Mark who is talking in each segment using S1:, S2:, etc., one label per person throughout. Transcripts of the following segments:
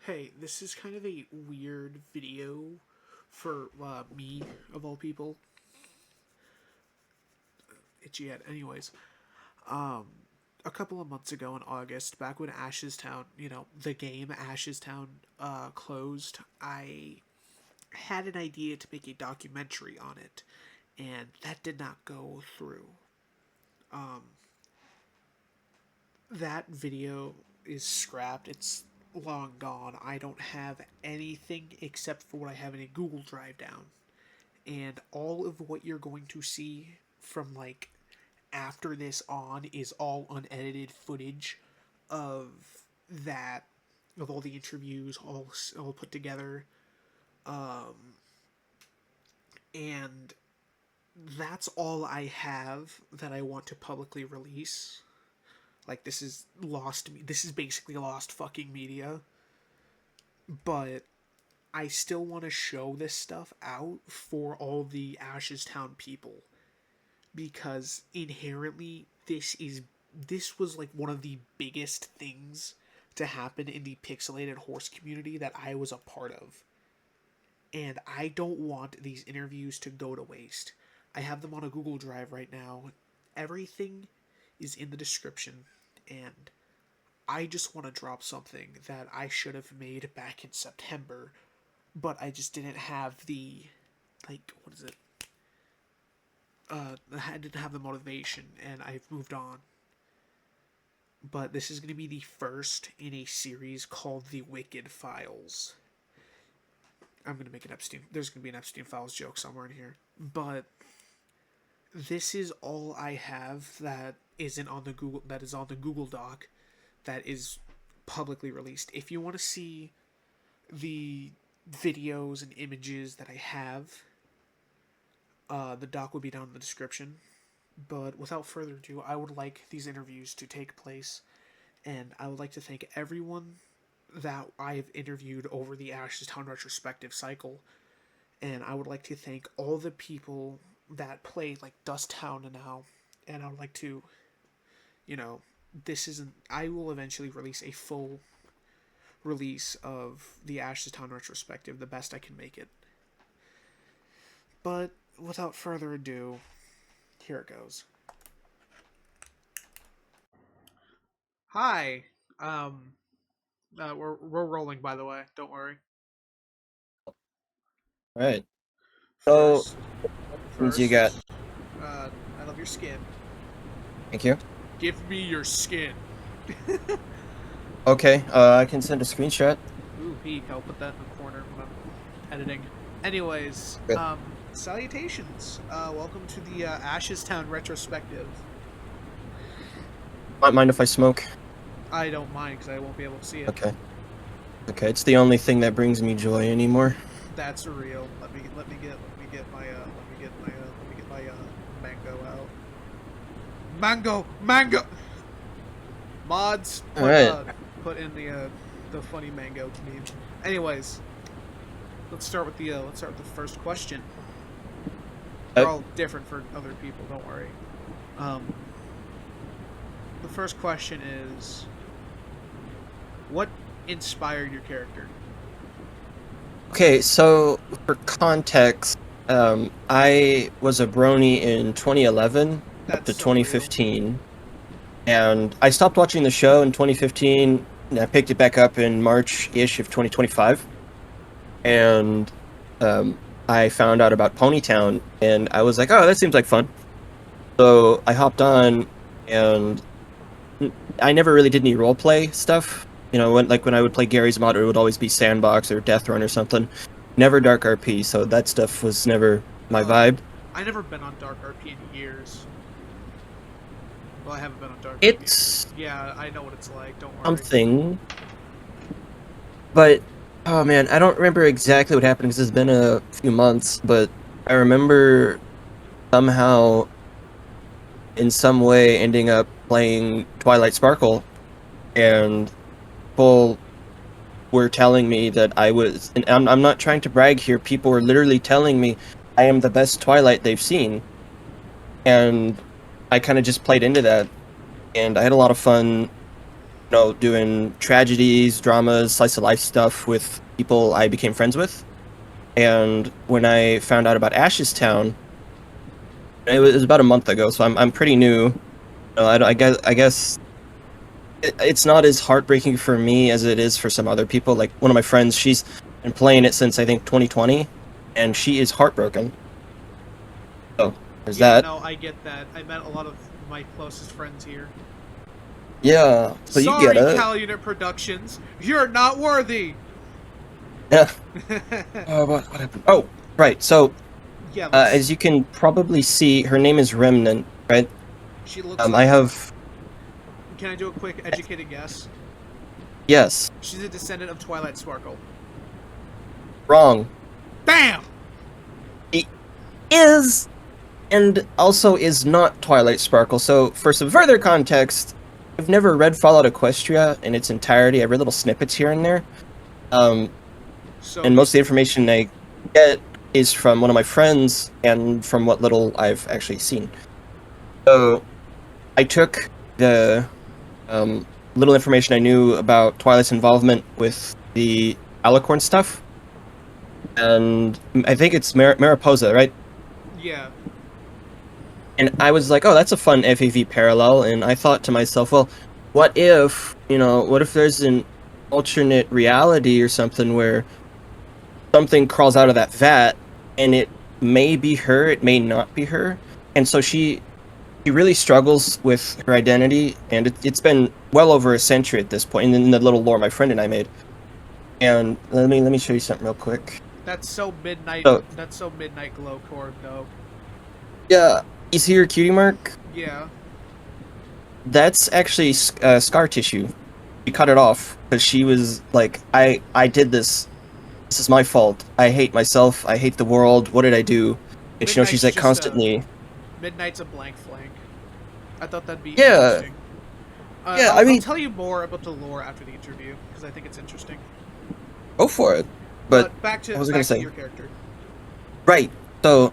S1: Hey, this is kind of a weird video for me, of all people. Itchy head. Anyways, um, a couple of months ago in August, back when Ashes Town, the game Ashes Town closed, I had an idea to make a documentary on it, and that did not go through. Um, that video is scrapped. It's long gone. I don't have anything except for what I have in a Google Drive down. And all of what you're going to see from like after this on is all unedited footage of that, of all the interviews all put together. um and that's all I have that I want to publicly release. Like, this is basically lost fucking media. But I still want to show this stuff out for all the Ashes Town people, because inherently this was like one of the biggest things to happen in the pixelated horse community that I was a part of. And I don't want these interviews to go to waste. I have them on a Google Drive right now. Everything is in the description, and I just want to drop something that I should have made back in September, but I just didn't have the, like, what is it? I didn't have the motivation, and I've moved on. But this is going to be the first in a series called The Wicked Files. I'm going to make an Epstein. There's going to be an Epstein Files joke somewhere in here. But this is all I have that isn't on the Google, that is on the Google Doc, that is publicly released. If you want to see the videos and images that I have, the doc will be down in the description. But without further ado, I would like these interviews to take place, and I would like to thank everyone that I've interviewed over the Ashes Town Retrospective cycle, and I would like to thank all the people that play like Dust Town now, and I would like to, you know, this isn't. I will eventually release a full release of the Ashes Town Retrospective, the best I can make it. But without further ado, here it goes. Hi. Um, we're rolling, by the way. Don't worry.
S2: Right. So,
S1: First,
S2: things you got.
S1: first, I love your skin.
S2: Thank you.
S1: Give me your skin.
S2: Okay, I can send a screenshot.
S1: Ooh, peek. I'll put that in the corner when I'm editing. Anyways,
S2: Good.
S1: salutations. Welcome to the Ashes Town Retrospective.
S2: Might mind if I smoke?
S1: I don't mind because I won't be able to see it.
S2: Okay. Okay, it's the only thing that brings me joy anymore.
S1: That's real. Let me get my mango out. Mango. Mods.
S2: All right.
S1: Put in the funny mango meme. Anyways, let's start with the first question. They're all different for other people. Don't worry. The first question is, what inspired your character?
S2: Okay, so for context, I was a brony in 2011 up to
S1: That's so real.
S2: 2015, and I stopped watching the show in 2015, and I picked it back up in March-ish of 2025, and I found out about Ponytown, and I was like, oh, that seems like fun. So I hopped on, and I never really did any roleplay stuff. You know, when I would play Gary's Mod, it would always be Sandbox or Death Run or something. Never Dark RP, so that stuff was never my vibe.
S1: I never been on Dark RP in years. Well, I haven't been on Dark
S2: It's
S1: RP. Yeah, I know what it's like. Don't worry.
S2: something, but oh man, I don't remember exactly what happened because it's been a few months. But I remember somehow, in some way, ending up playing Twilight Sparkle, and people were telling me that I was, and I'm not trying to brag here, people were literally telling me I am the best Twilight they've seen, and I kind of just played into that, and I had a lot of fun doing tragedies, dramas, slice of life stuff with people I became friends with. And when I found out about Ashes Town, it was about a month ago, so I'm pretty new. I guess it's not as heartbreaking for me as it is for some other people. Like one of my friends, she's been playing it since I think 2020, and she is heartbroken. So there's
S1: Yeah,
S2: that.
S1: no, I get that. I met a lot of my closest friends here.
S2: Yeah, so you get
S1: Sorry,
S2: it.
S1: Cal Unit Productions, you're not worthy.
S2: Yeah. What happened? Oh, right. So
S1: Yeah, let's.
S2: as you can probably see, her name is Remnant, right?
S1: She looks
S2: I
S1: like.
S2: have
S1: Can I do a quick educated guess?
S2: yes,
S1: She's a descendant of Twilight Sparkle.
S2: wrong.
S1: Bam!
S2: He is and also is not Twilight Sparkle. So for some further context, I've never read Fallout Equestria in its entirety. I read little snippets here and there. Um,
S1: So
S2: and most of the information I get is from one of my friends and from what little I've actually seen. So I took the little information I knew about Twilight's involvement with the Alicorn stuff, and I think it's Mariposa, right?
S1: yeah,
S2: And I was like, oh, that's a fun FAV parallel. And I thought to myself, well, what if there's an alternate reality or something where something crawls out of that vat and it may be her, it may not be her. And so she really struggles with her identity. And it's been well over a century at this point in the little lore my friend and I made. And let me show you something real quick.
S1: that's so midnight.
S2: So,
S1: That's so midnight glowcore though.
S2: yeah, you see her cutie mark?
S1: Yeah.
S2: That's actually scar tissue. She cut it off because she was like, I did this. This is my fault. I hate myself. I hate the world. What did I do? And she's
S1: Midnight's
S2: like
S1: just
S2: constantly.
S1: Midnight's a blank flank. I thought that'd be
S2: Yeah,
S1: interesting.
S2: yeah.
S1: I'll,
S2: I
S1: I'll
S2: mean,
S1: tell you more about the lore after the interview because I think it's interesting.
S2: go for it. But
S1: But back
S2: what
S1: to
S2: was I gonna
S1: back to
S2: say?
S1: your character.
S2: Right. So,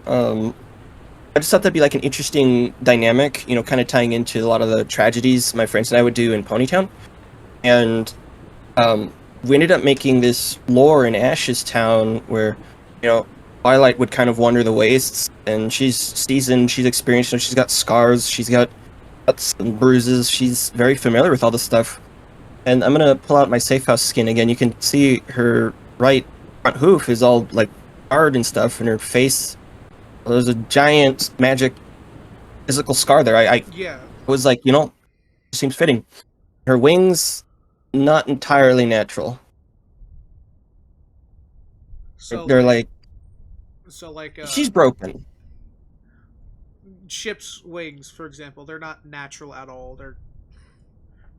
S2: I just thought that'd be like an interesting dynamic. Kind of tying into a lot of the tragedies my friends and I would do in Ponytown, and we ended up making this lore in Ashes Town where, Twilight would kind of wander the wastes, and she's seasoned, she's experienced, she's got scars, she's got cuts and bruises, she's very familiar with all this stuff. And I'm gonna pull out my safe house skin again. You can see her right front hoof is all like scarred and stuff, and her face. There's a giant magic physical scar there. I
S1: Yeah.
S2: was like, it seems fitting. Her wings, not entirely natural.
S1: So
S2: They're
S1: like
S2: like
S1: so like
S2: she's broken.
S1: Chip's wings, for example, they're not natural at all. They're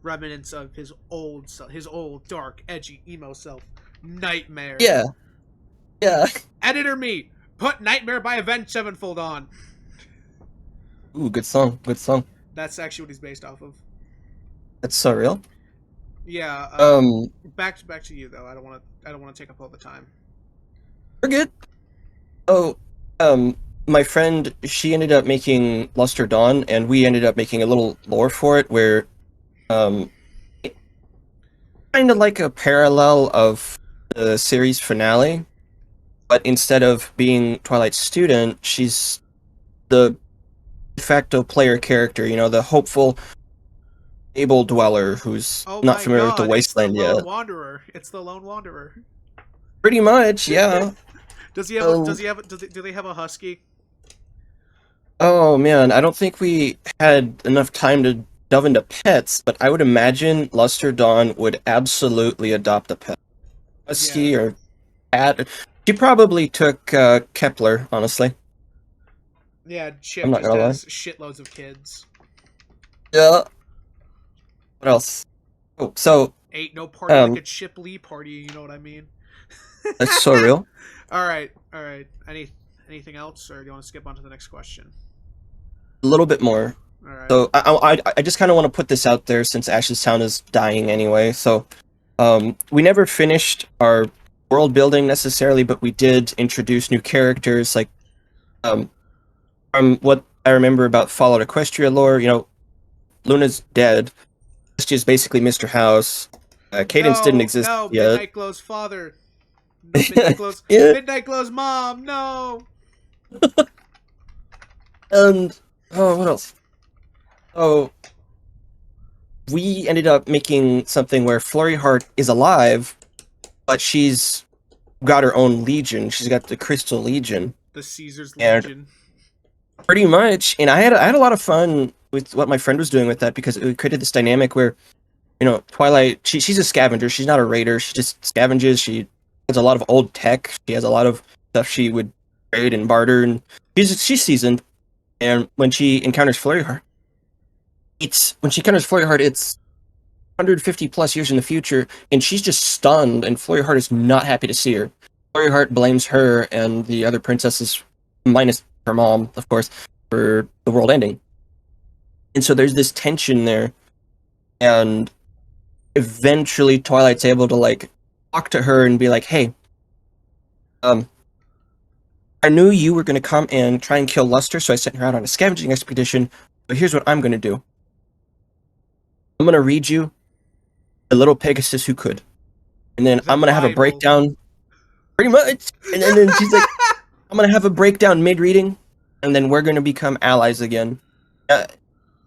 S1: remnants of his old self, his old dark, edgy, emo self, Nightmare.
S2: Yeah, yeah.
S1: Editor me, put Nightmare by Avenged Sevenfold on.
S2: Ooh, good song, good song.
S1: That's actually what he's based off of.
S2: That's so real.
S1: Yeah.
S2: Um,
S1: Back to you though. I don't want to take up all the time.
S2: we're good. Oh, my friend, she ended up making Luster Dawn, and we ended up making a little lore for it where, um, kind of like a parallel of the series finale, but instead of being Twilight's student, she's the de facto player character, the hopeful able dweller who's
S1: Oh
S2: not
S1: my
S2: familiar with the
S1: God! It's the
S2: wasteland
S1: Lone
S2: yet.
S1: Wanderer. It's the Lone Wanderer.
S2: Pretty much, yeah.
S1: Does he have?
S2: So,
S1: Does he have? Do they have a husky?
S2: oh man, I don't think we had enough time to delve into pets, but I would imagine Luster Dawn would absolutely adopt a pet.
S1: Yeah.
S2: Husky or cat. She probably took Kepler, honestly.
S1: Yeah.
S2: I'm
S1: Chip
S2: not
S1: just
S2: gonna lie.
S1: has shitloads of kids.
S2: Yeah. What else? Oh, so
S1: Ain't no party like
S2: um,
S1: a Chip Lee party. You know what I mean?
S2: that's so real.
S1: All right. All right. Anything else, or do you want to skip on to the next question?
S2: A little bit more.
S1: All right.
S2: So I just kind of want to put this out there since Ashes Town is dying anyway. So we never finished our world building necessarily, but we did introduce new characters. Like from what I remember about Fallout Equestria lore, Luna's dead, Celestia is basically Mr. House. Cadence didn't
S1: No,
S2: exist
S1: no,
S2: yet.
S1: Midnight Glow's father. No, Midnight Glow's
S2: Yeah,
S1: Midnight Glow's mom. No.
S2: and oh, what else? Oh, we ended up making something where Flurry Heart is alive, but she's got her own legion. She's got the Crystal Legion,
S1: The Caesar's
S2: and
S1: Legion.
S2: pretty much. And I had a lot of fun with what my friend was doing with that because it created this dynamic where Twilight. She's a scavenger. She's not a raider. She just scavenges. She has a lot of old tech. She has a lot of stuff she would trade and barter, and she's seasoned. And when she encounters Flurry Heart, it's 150 plus years in the future, and she's just stunned, and Flurry Heart is not happy to see her. Flurry Heart blames her and the other princesses, minus her mom, of course, for the world ending. And so there's this tension there, and eventually Twilight's able to like talk to her and be like, "Hey, um, I knew you were going to come and try and kill Luster, so I sent her out on a scavenging expedition. But here's what I'm going to do. I'm going to read you the little Pegasus who could, and then
S1: Is
S2: I'm
S1: that
S2: going to have a
S1: Bible?
S2: breakdown, pretty much. And then she's like, I'm going to have a breakdown mid-reading, and then we're going to become allies again."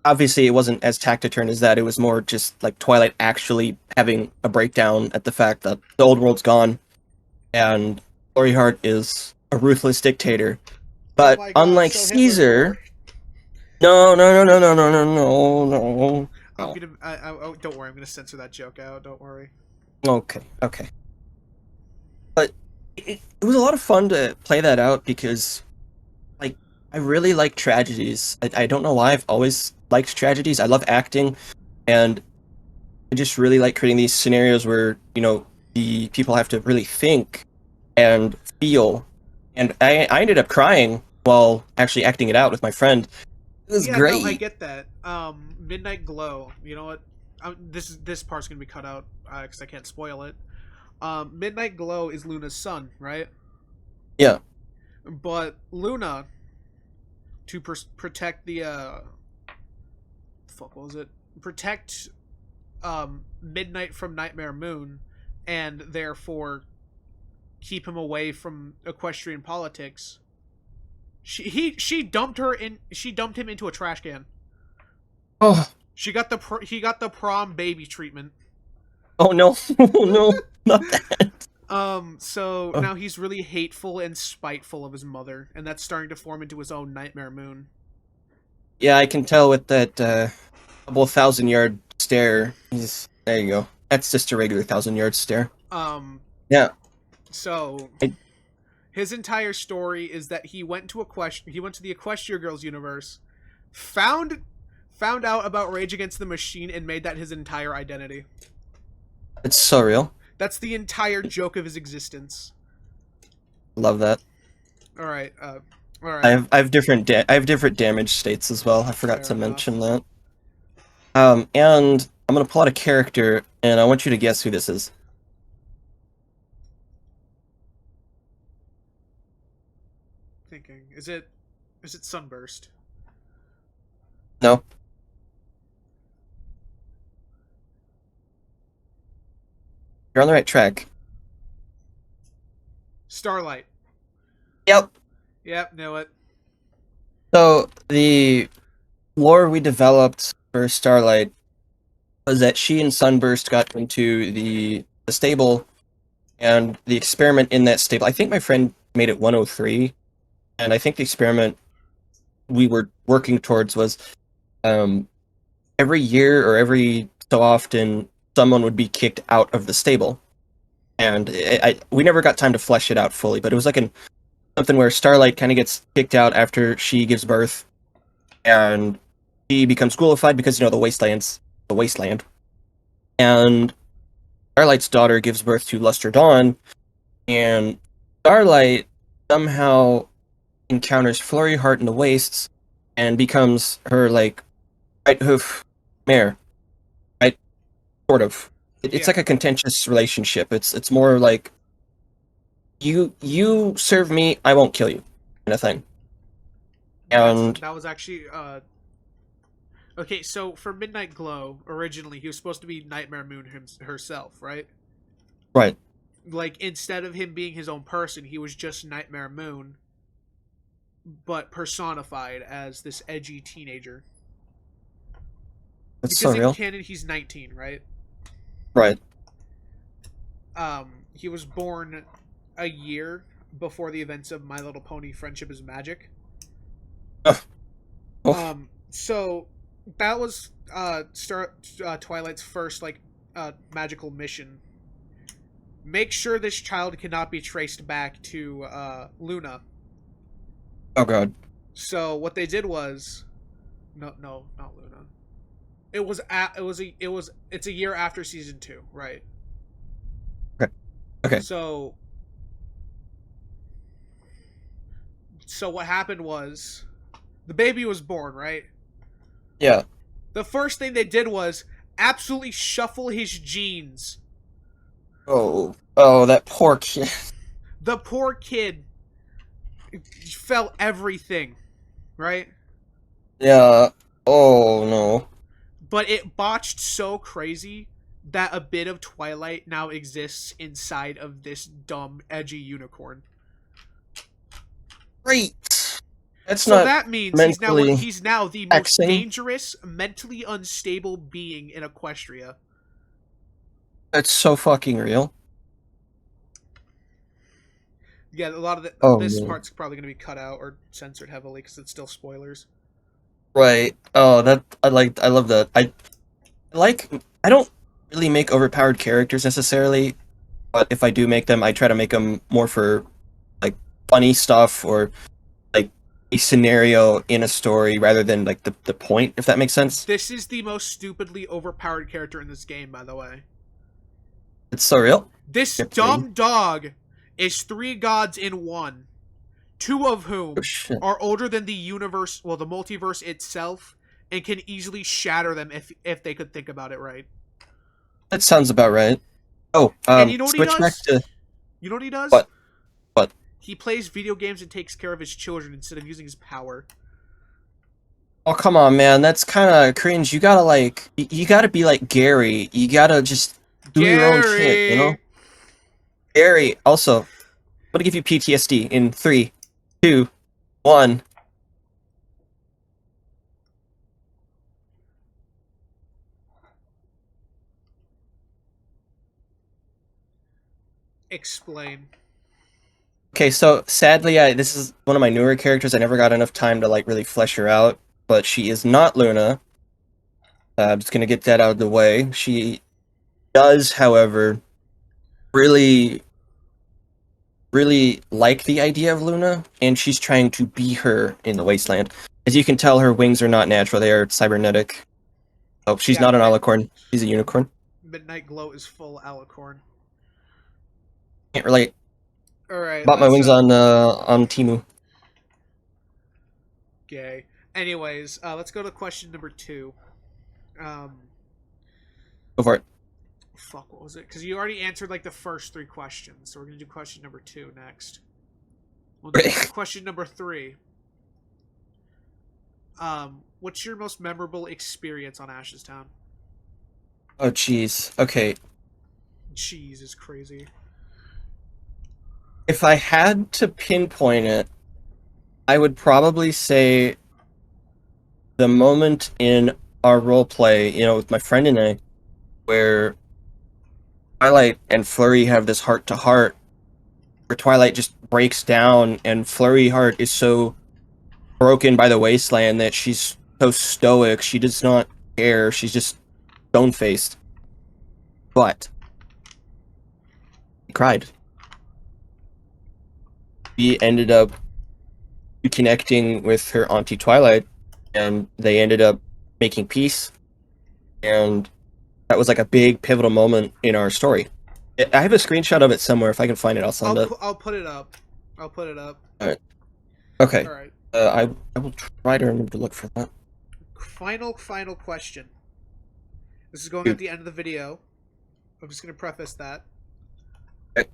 S2: Obviously, it wasn't as taciturn as that. It was more just like Twilight actually having a breakdown at the fact that the old world's gone, and Flurry Heart is a ruthless dictator.
S1: Oh
S2: But
S1: my God,
S2: unlike
S1: so Hitler
S2: Caesar,
S1: core.
S2: no, no, no, no, no, no, no, no,
S1: I'm
S2: no.
S1: gonna. Don't worry. I'm gonna censor that joke out. Don't worry.
S2: Okay, okay. But it was a lot of fun to play that out because, like, I really like tragedies. I don't know why I've always liked tragedies. I love acting, and I just really like creating these scenarios where, the people have to really think and feel. And I ended up crying while actually acting it out with my friend. It was
S1: Yeah, no, I
S2: great.
S1: get that. Midnight Glow. You know what? This part's gonna be cut out because I can't spoil it. Midnight Glow is Luna's son, right?
S2: Yeah.
S1: But Luna, to protect the fuck, what was it? Protect Midnight from Nightmare Moon, and therefore keep him away from equestrian politics. She dumped him into a trash can.
S2: Oh,
S1: He got the prom baby treatment.
S2: oh no. Oh no. Not that.
S1: So
S2: Oh.
S1: now he's really hateful and spiteful of his mother, and that's starting to form into his own Nightmare Moon.
S2: Yeah, I can tell with that couple thousand-yard stare. There you go. That's just a regular thousand-yard stare.
S1: Um,
S2: Yeah.
S1: so
S2: I,
S1: his entire story is that he went to the Equestria Girls universe, found out about Rage Against the Machine, and made that his entire identity.
S2: it's so real.
S1: That's the entire joke of his existence.
S2: Love that.
S1: All right, all
S2: I
S1: right.
S2: have I have different damage states as well. I forgot
S1: Fair
S2: to
S1: enough.
S2: mention that. And I'm gonna pull out a character, and I want you to guess who this is.
S1: Thinking, is it Sunburst?
S2: No, you're on the right track.
S1: Starlight.
S2: Yep.
S1: Yep, knew it.
S2: So the lore we developed for Starlight was that she and Sunburst got into the stable, and the experiment in that stable. I think my friend made it 103, and I think the experiment we were working towards was um, every year or every so often someone would be kicked out of the stable, and we never got time to flesh it out fully, but it was like something where Starlight kind of gets kicked out after she gives birth, and she becomes ghoulified because the wasteland, and Starlight's daughter gives birth to Luster Dawn, and Starlight somehow encounters Flurry Heart in the wastes and becomes her like right hoof mare, right? Sort of. It's
S1: Yeah.
S2: like a contentious relationship. It's more like you serve me, I won't kill you, kind of thing. And
S1: That was actually Okay, so for Midnight Glow, originally he was supposed to be Nightmare Moon herself, right?
S2: Right.
S1: Like instead of him being his own person, he was just Nightmare Moon, but personified as this edgy teenager.
S2: That's
S1: Because in
S2: surreal.
S1: canon he's 19, right?
S2: Right.
S1: He was born a year before the events of My Little Pony: Friendship is Magic.
S2: Ugh. Oof.
S1: So that was Twilight's first magical mission. Make sure this child cannot be traced back to Luna.
S2: Oh god.
S1: So what they did was, no, not Luna. It's a year after season 2, right?
S2: Okay. Okay.
S1: So what happened was, the baby was born, right?
S2: Yeah.
S1: The first thing they did was absolutely shuffle his genes.
S2: Oh. Oh, that poor kid.
S1: The poor kid felt everything, right?
S2: Yeah. Oh no.
S1: But it botched so crazy that a bit of Twilight now exists inside of this dumb, edgy unicorn.
S2: Great. That's
S1: So
S2: not
S1: that means
S2: mentally
S1: he's now the most
S2: taxing.
S1: dangerous, mentally unstable being in Equestria.
S2: That's so fucking real.
S1: Yeah, a lot of
S2: Oh
S1: this
S2: man.
S1: part's probably going to be cut out or censored heavily because it's still spoilers.
S2: Right. Oh, that I love that. Like I don't really make overpowered characters necessarily, but if I do make them, I try to make them more for like funny stuff or like a scenario in a story rather than like the point, if that makes sense.
S1: This is the most stupidly overpowered character in this game, by the way.
S2: It's so real.
S1: This
S2: Yep, lady.
S1: dumb dog is 3 gods in one, 2 of
S2: Oh
S1: whom
S2: shit.
S1: are older than the universe, well, the multiverse itself, and can easily shatter them if they could think about it right.
S2: That sounds about right. Oh,
S1: And you know what he
S2: switch back
S1: does?
S2: to
S1: You know what he does?
S2: what? What?
S1: He plays video games and takes care of his children instead of using his power.
S2: Oh, come on, man. That's kind of cringe. You gotta like, you gotta be like Gary. You gotta just do your own shit, you know?
S1: Gary!
S2: Gary, also, I'm gonna give you PTSD in 3, 2, 1.
S1: Explain.
S2: Okay, so sadly, this is one of my newer characters. I never got enough time to like really flesh her out, but she is not Luna. I'm just gonna get that out of the way. She does, however, really, really like the idea of Luna, and she's trying to be her in the wasteland. As you can tell, her wings are not natural; they are cybernetic. Oh, she's
S1: Yeah,
S2: not an alicorn; she's a unicorn.
S1: Midnight Glow is full alicorn.
S2: Can't relate.
S1: Alright,
S2: Bought my
S1: let's
S2: wings on Timu.
S1: gay. Anyways, let's go to question number 2.
S2: Go for it.
S1: Fuck, what was it? Because you already answered like the first 3 questions, so we're gonna do question number 2 next. We'll do question number 3. What's your most memorable experience on Ashes Town?
S2: Oh, jeez. Okay.
S1: Cheese is crazy.
S2: If I had to pinpoint it, I would probably say the moment in our role play, with my friend and I, where Twilight and Flurry have this heart to heart, where Twilight just breaks down and Flurry Heart is so broken by the wasteland that she's so stoic. She does not care. She's just stone faced. But he cried. He ended up connecting with her auntie Twilight, and they ended up making peace. And that was like a big pivotal moment in our story. I have a screenshot of it somewhere. If I can find it, I'll send it.
S1: I'll put it up. I'll put it up.
S2: All right. Okay.
S1: All right.
S2: I will try to remember to look for that.
S1: Final question. This is going
S2: Dude.
S1: at the end of the video. I'm just going to preface that.
S2: Okay.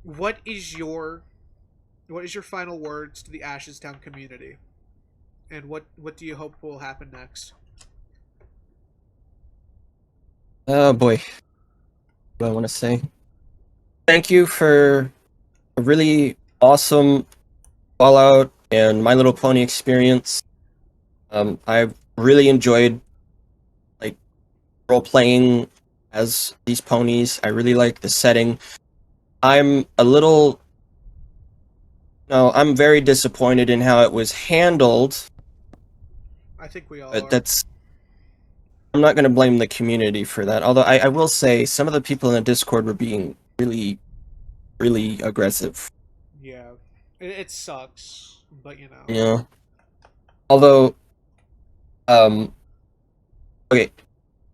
S1: What is your final words to the Ashes Town community? And what do you hope will happen next?
S2: Oh boy, what do I want to say? Thank you for a really awesome Fallout and My Little Pony experience. I really enjoyed like role playing as these ponies. I really like the setting. I'm a little no, I'm very disappointed in how it was handled,
S1: I think we all
S2: but
S1: are.
S2: that's I'm not going to blame the community for that. Although I will say some of the people in the Discord were being really, really aggressive.
S1: Yeah, it sucks, but you know.
S2: Yeah. Although, um, okay,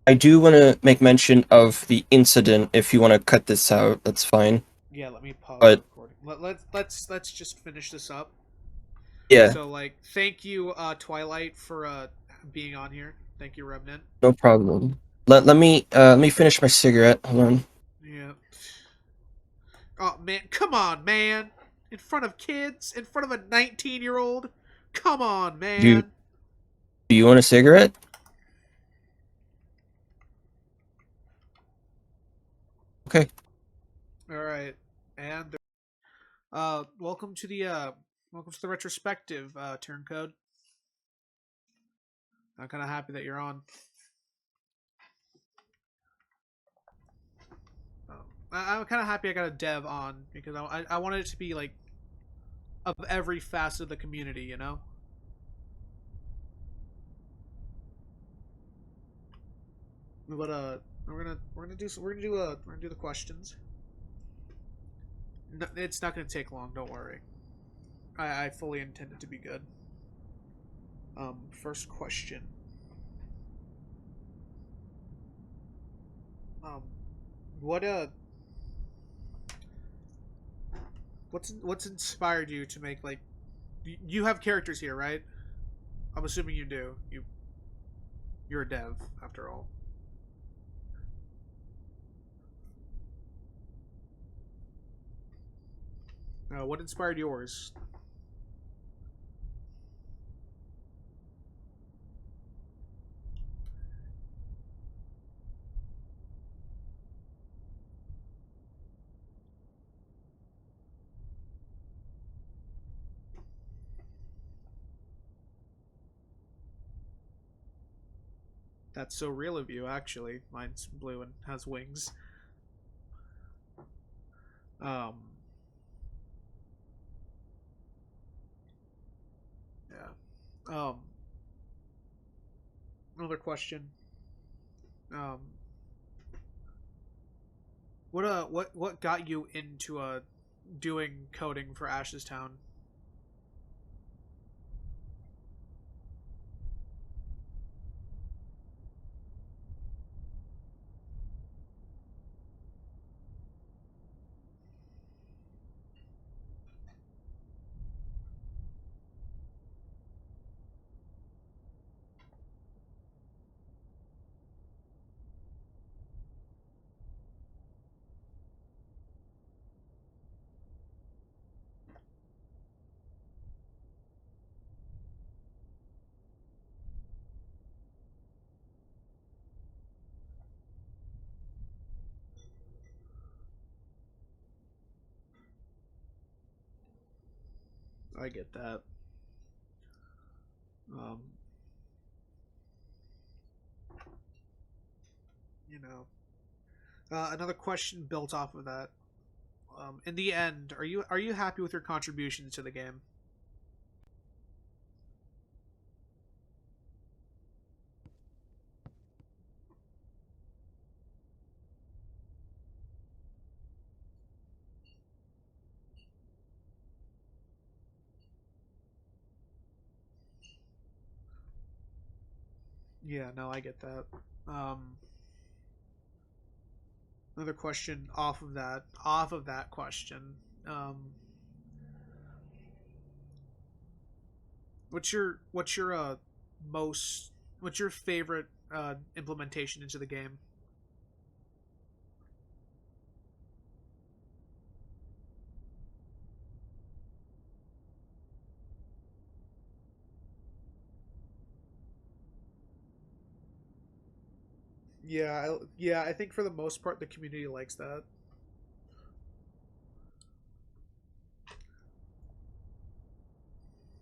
S2: I do want to make mention of the incident. If you want to cut this out, that's fine.
S1: Yeah, let me pause the
S2: But
S1: recording. Let's just finish this up.
S2: yeah,
S1: So like, thank you, Twilight, for being on here. Thank you, Remnant.
S2: no problem. Let me finish my cigarette. Hold on.
S1: Yeah. Oh man, come on, man! In front of kids, in front of a 19-year-old. Come on,
S2: Do you,
S1: man.
S2: do you want a cigarette? Okay.
S1: All right, and welcome to the retrospective turncoat. I'm kind of happy that you're on. I'm kind of happy I got a dev on because I wanted it to be like of every facet of the community, you know. But we're gonna do the questions. No, it's not gonna take long. Don't worry. I fully intend it to be good. First question. Um, what what's inspired you to make like you have characters here, right? I'm assuming you do. You're a dev after all. What inspired yours? That's so real of you, actually. Mine's blue and has wings. Um, yeah. Another question. Um, what got you into doing coding for Ashes Town? I get that. Um, you know, another question built off of that. In the end, are you happy with your contributions to the game? Yeah, no, I get that. Um, Another question off of that question. Um, what's your most what's your favorite implementation into the game? Yeah, I think for the most part the community likes that.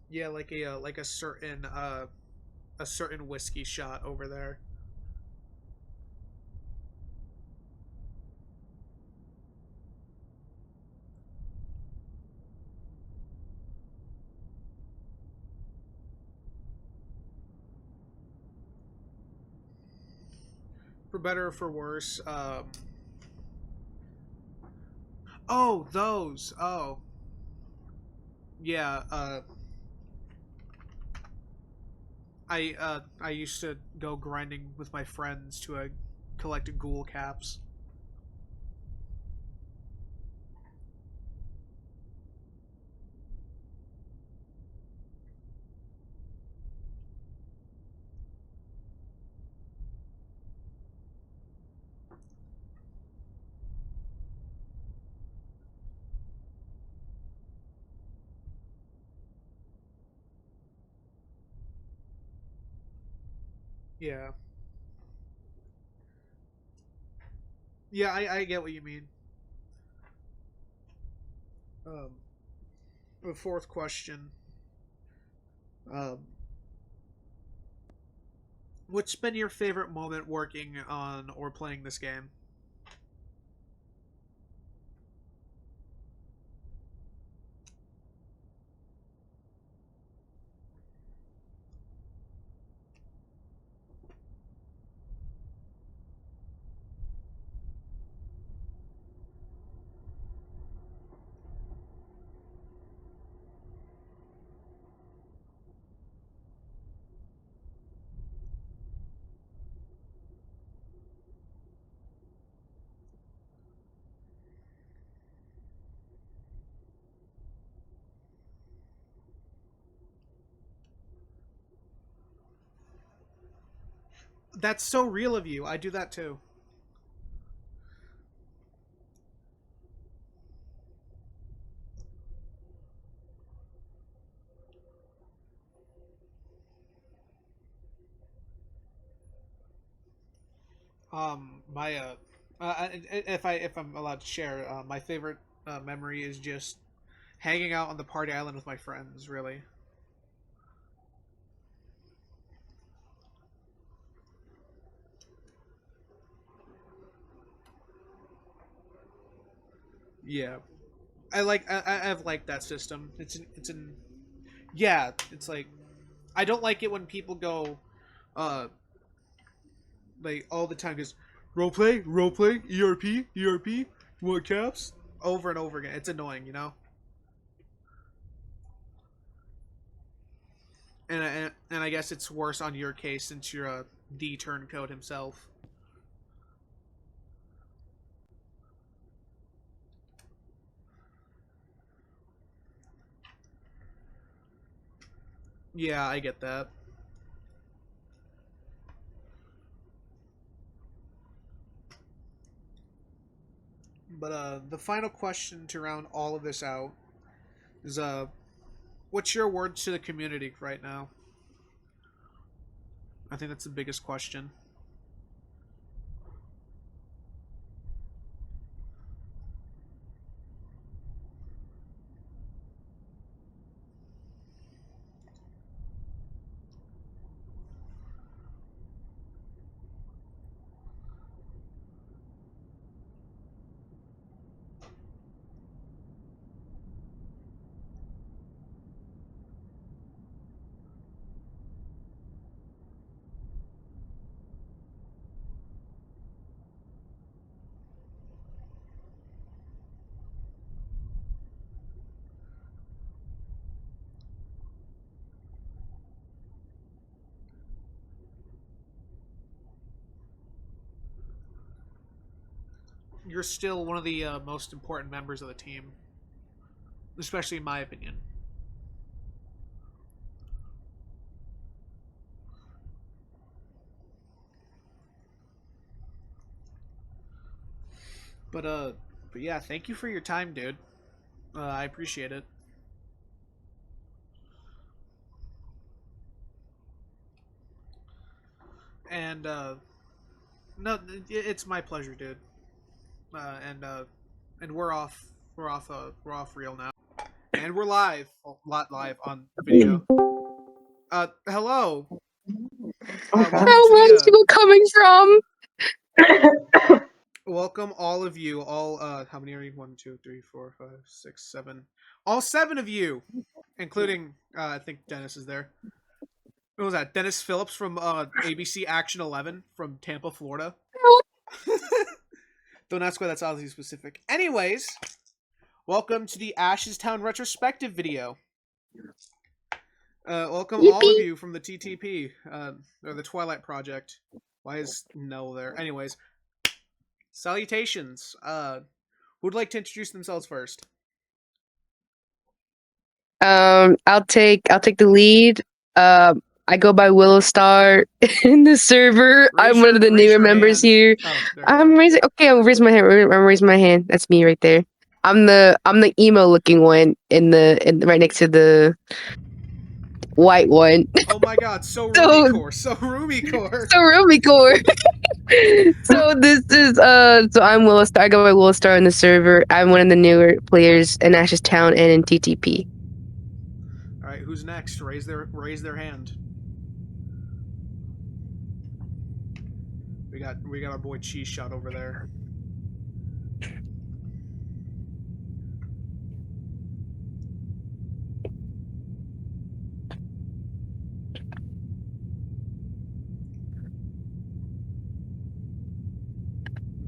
S1: Yeah, like a certain whiskey shot over there. For better or for worse. Oh, those. Oh, yeah. I used to go grinding with my friends to collect ghoul caps. Yeah, yeah. I get what you mean. Um, the fourth question. Um, what's been your favorite moment working on or playing this game? That's so real of you. I do that too. My if I'm allowed to share, my favorite memory is just hanging out on the party island with my friends. Really. Yeah, I've liked that system. It's an yeah. It's like I don't like it when people go uh like all the time because role play, ERP, what caps over and over again. It's annoying, you know. And I guess it's worse on your case since you're the turncoat himself. Yeah, I get that. But the final question to round all of this out is what's your words to the community right now? I think that's the biggest question. You're still one of the most important members of the team, especially in my opinion. But uh, but yeah, thank you for your time, dude. I appreciate it. And No, it's my pleasure, dude. And we're off. We're off real now, and we're live. Live on video. Hello. Welcome to
S3: Where are
S1: the.
S3: people coming from?
S1: Welcome all of you. All. How many are you? 1, 2, 3, 4, 5, 6, 7. All 7 of you, including. I think Dennis is there. What was that? Dennis Phillips from ABC Action 11 from Tampa, Florida. Don't ask why that's oddly specific. Anyways, welcome to the Ashes Town Retrospective video. Welcome all of
S3: Yippee.
S1: you from the TTP, or the Twilight Project. Why is Nell there? Anyways, salutations. Who'd like to introduce themselves first?
S3: I'll take the lead. I go by Willow Star in the server. I'm one of the newer members here.
S1: Oh, there you
S3: I'm
S1: are.
S3: raising. Okay, I'll raise my hand. I'm raising my hand. That's me right there. I'm the emo looking one in right next to the white one.
S1: Oh my god, so
S3: So
S1: Rumicore, so Rumicore.
S3: so Ruby core. So this is so I'm Willow Star. I go by Willow Star in the server. I'm one of the newer players in Ashes Town and in TTP.
S1: All right, who's next? Raise their hand. We got our boy Cheese Shot over there.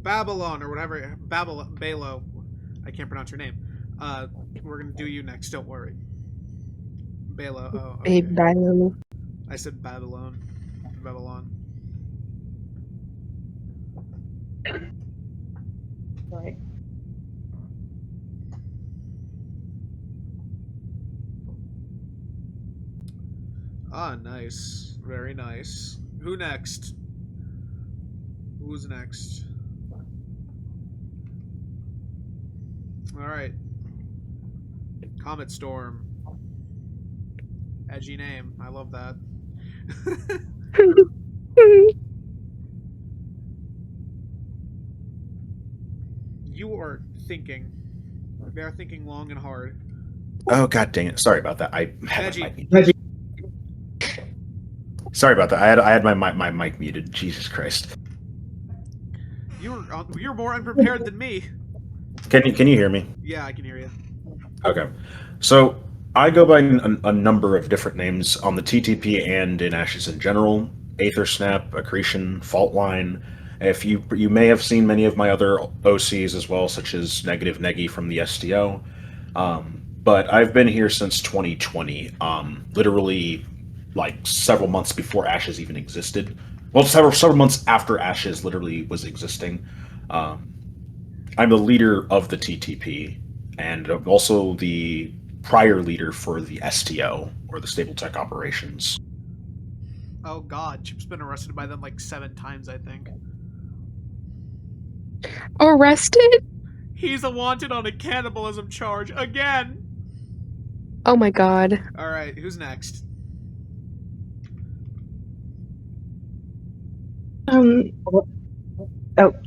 S1: Babylon or whatever. Balo. I can't pronounce your name. We're gonna do you next. Don't worry. Balo. Oh, okay.
S3: Hey, bye, Lulu.
S1: I said Babylon. Babylon.
S4: Right.
S1: Ah, nice. Very nice. Who next? Who's next? Alright. Comet Storm. Edgy name. I love that. You are thinking. They are thinking long and hard.
S5: Oh, god dang it. Sorry about that. I had my
S1: Veggie.
S5: mic. Sorry about that. I had my mic muted. Jesus Christ.
S1: You're more unprepared than me.
S5: Can you hear me?
S1: Yeah, I can hear you.
S5: Okay. So I go by a number of different names on the TTP and in Ashes in general. Aether Snap, Accretion, Faultline. If you may have seen many of my other OCs as well, such as Negative Neggy from the STO. But I've been here since 2020. Literally like several months before Ashes even existed. Well, several months after Ashes literally was existing. I'm the leader of the TTP and also the prior leader for the STO, or the Stable Tech Operations.
S1: Oh god, Chip's been arrested by them like 7 times, I think.
S3: Arrested?
S1: He's wanted on a cannibalism charge again.
S3: Oh my god.
S1: All right, who's next?
S4: Oh,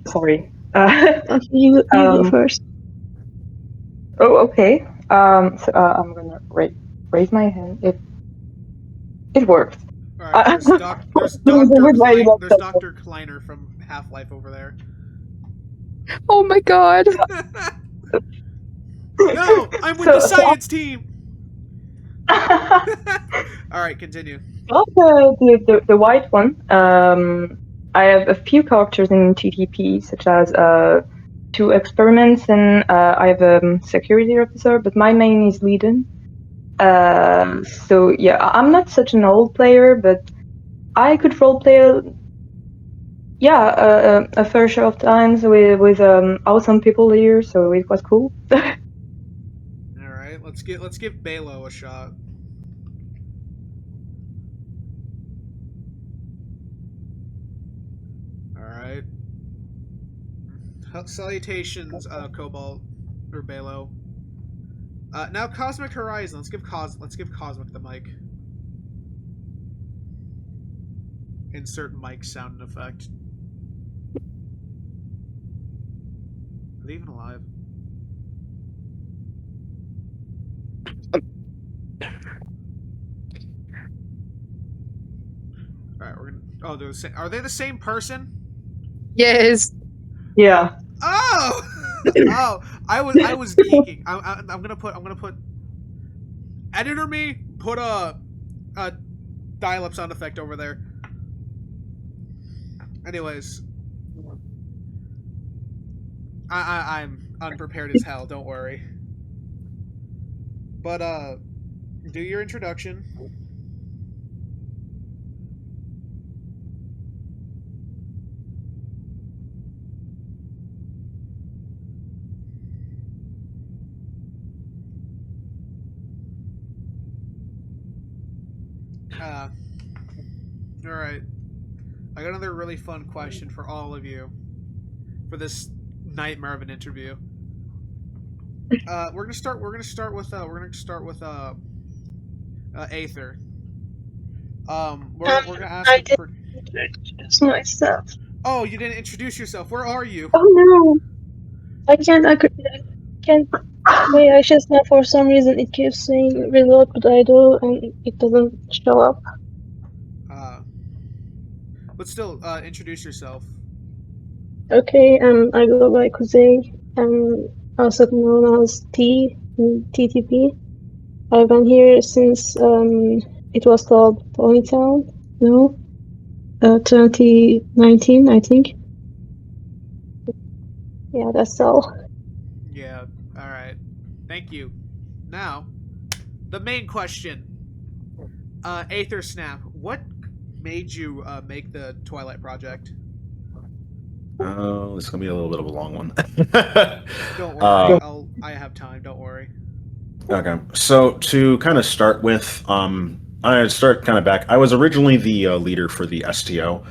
S4: sorry.
S6: Okay, you go first.
S4: Oh, okay. So I'm gonna raise my hand. It worked.
S1: All right, there's Dr. Kleiner from Half-Life over there.
S3: Oh my god.
S1: No, I'm with the science team. All right, continue.
S4: Well, the white one. I have a few characters in TTP, such as 2 experiments, and I have a security officer. But my main is Leiden. So yeah, I'm not such an old player, but I could roleplay. Yeah, a fair share of times with awesome people here, so it was cool.
S1: All right, let's give Balo a shot. All right. Salutations, Cobalt or Balo. Now Cosmic Horizon. Let's give Cosmic the mic. Insert mic sound effect. Are they even alive? All right, we're gonna. Oh, they're the same. Are they the same person?
S3: Yes.
S4: Yeah.
S1: Oh, oh! I was geeking. I'm gonna put. Editor me. Put a dial-up sound effect over there. Anyways, I'm unprepared as hell. Don't worry. But do your introduction. All right. I got another really fun question for all of you for this nightmare of an interview. We're gonna start with Aether. We're gonna ask
S6: I
S1: him
S6: didn't
S1: for.
S6: introduce myself.
S1: Oh, you didn't introduce yourself. Where are you?
S6: Oh no! I can't my Ashes now for some reason it keeps saying reload, but I do and it doesn't show up.
S1: Uh, but still, introduce yourself.
S6: Okay, I go by Kuzey. I'm also known as T in TTP. I've been here since it was called Ponytown. No, 2019, I think. Yeah, that's all.
S1: Yeah. All right. Thank you. Now, the main question. Aether Snap. What made you make the Twilight Project?
S5: Oh, this is gonna be a little bit of a long one.
S1: Don't worry. I have time. Don't worry.
S5: Okay, so to kind of start with, I start kind of back. I was originally the leader for the STO.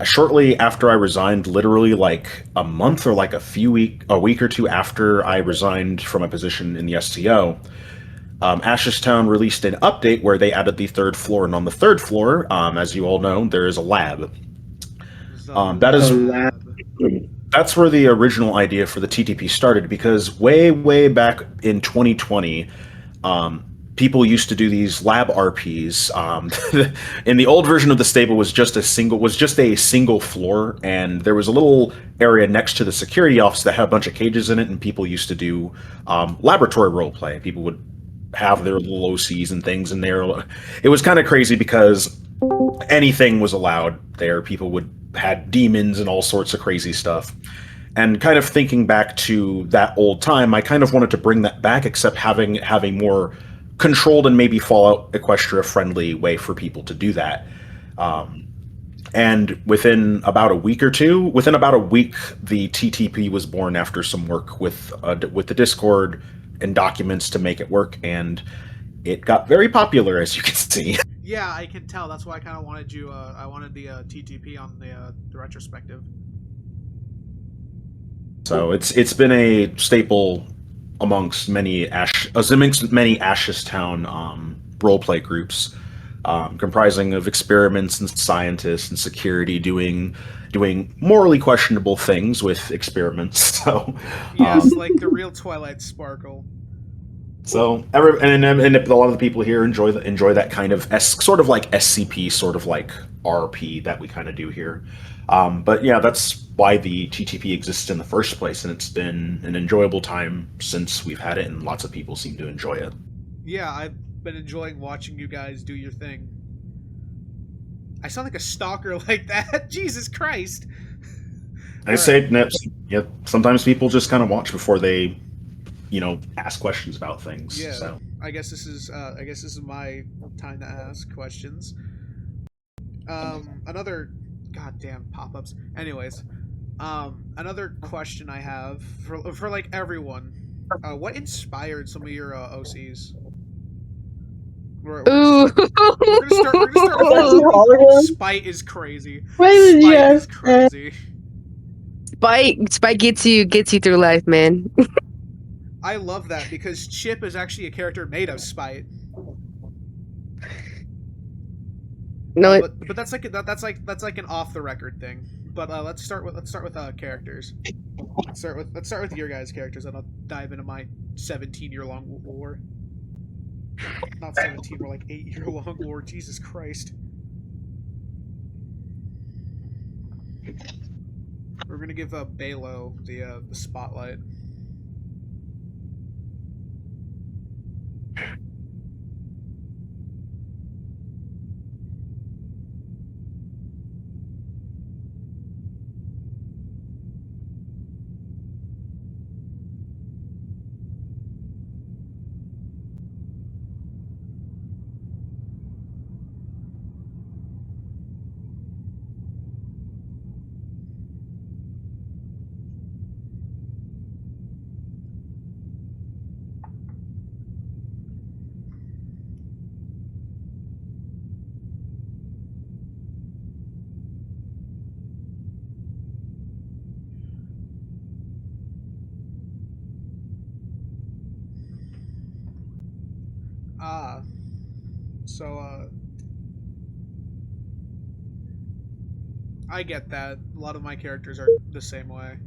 S5: Shortly after I resigned, literally like a month or like a week or two after I resigned from a position in the STO, Ashes Town released an update where they added the third floor, and on the third floor, as you all know, there is a lab. That is that's where the original idea for the TTP started, because way back in 2020, people used to do these lab RPs. In the old version of the stable was just a single floor, and there was a little area next to the security office that had a bunch of cages in it, and people used to do laboratory roleplay. People would have their little OCs and things, and it was kind of crazy because anything was allowed there. People had demons and all sorts of crazy stuff. And kind of thinking back to that old time, I kind of wanted to bring that back, except having more controlled and maybe Fallout Equestria friendly way for people to do that. And within about a week, the TTP was born after some work with the Discord and documents to make it work, and it got very popular, as you can see.
S1: Yeah, I can tell. That's why I kind of wanted you. I wanted the TTP on the retrospective.
S5: So it's been a staple amongst many Ashes Town roleplay groups, comprising of experiments and scientists and security doing morally questionable things with experiments. So
S1: yes, like the real Twilight Sparkle.
S5: So and a lot of the people here enjoy that kind of sort of like SCP, sort of like RP that we kind of do here. But yeah, that's why the TTP exists in the first place, and it's been an enjoyable time since we've had it, and lots of people seem to enjoy it.
S1: Yeah, I've been enjoying watching you guys do your thing. I sound like a stalker like that. Jesus Christ!
S5: I say, yeah, sometimes people just kind of watch before they, ask questions about things.
S1: Yeah,
S5: so.
S1: I guess this is my time to ask questions. Another goddamn pop-ups. Anyways, another question I have for like everyone. What inspired some of your OCs? We're gonna start with Spite is crazy. Spite is crazy.
S3: Spite gets you through life, man.
S1: I love that because Chip is actually a character made of spite.
S3: No,
S1: but that's like an off the record thing. But let's start with characters. Let's start with your guys' characters, and I'll dive into my 17-year-long lore. Not 17, more like 8-year-long lore. Jesus Christ. We're gonna give Balo the spotlight. Ah, so I get that. A lot of my characters are the same way.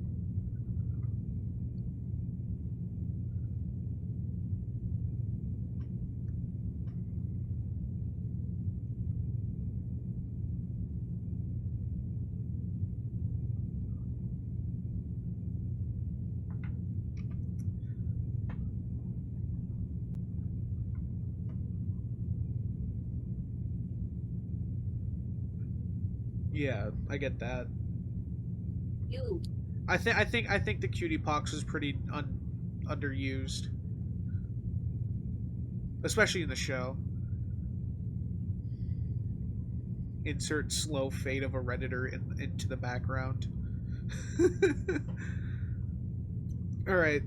S1: Yeah, I get that. I think the cutie pox is pretty underused, especially in the show. Insert slow fade of a redditor into the background. All right.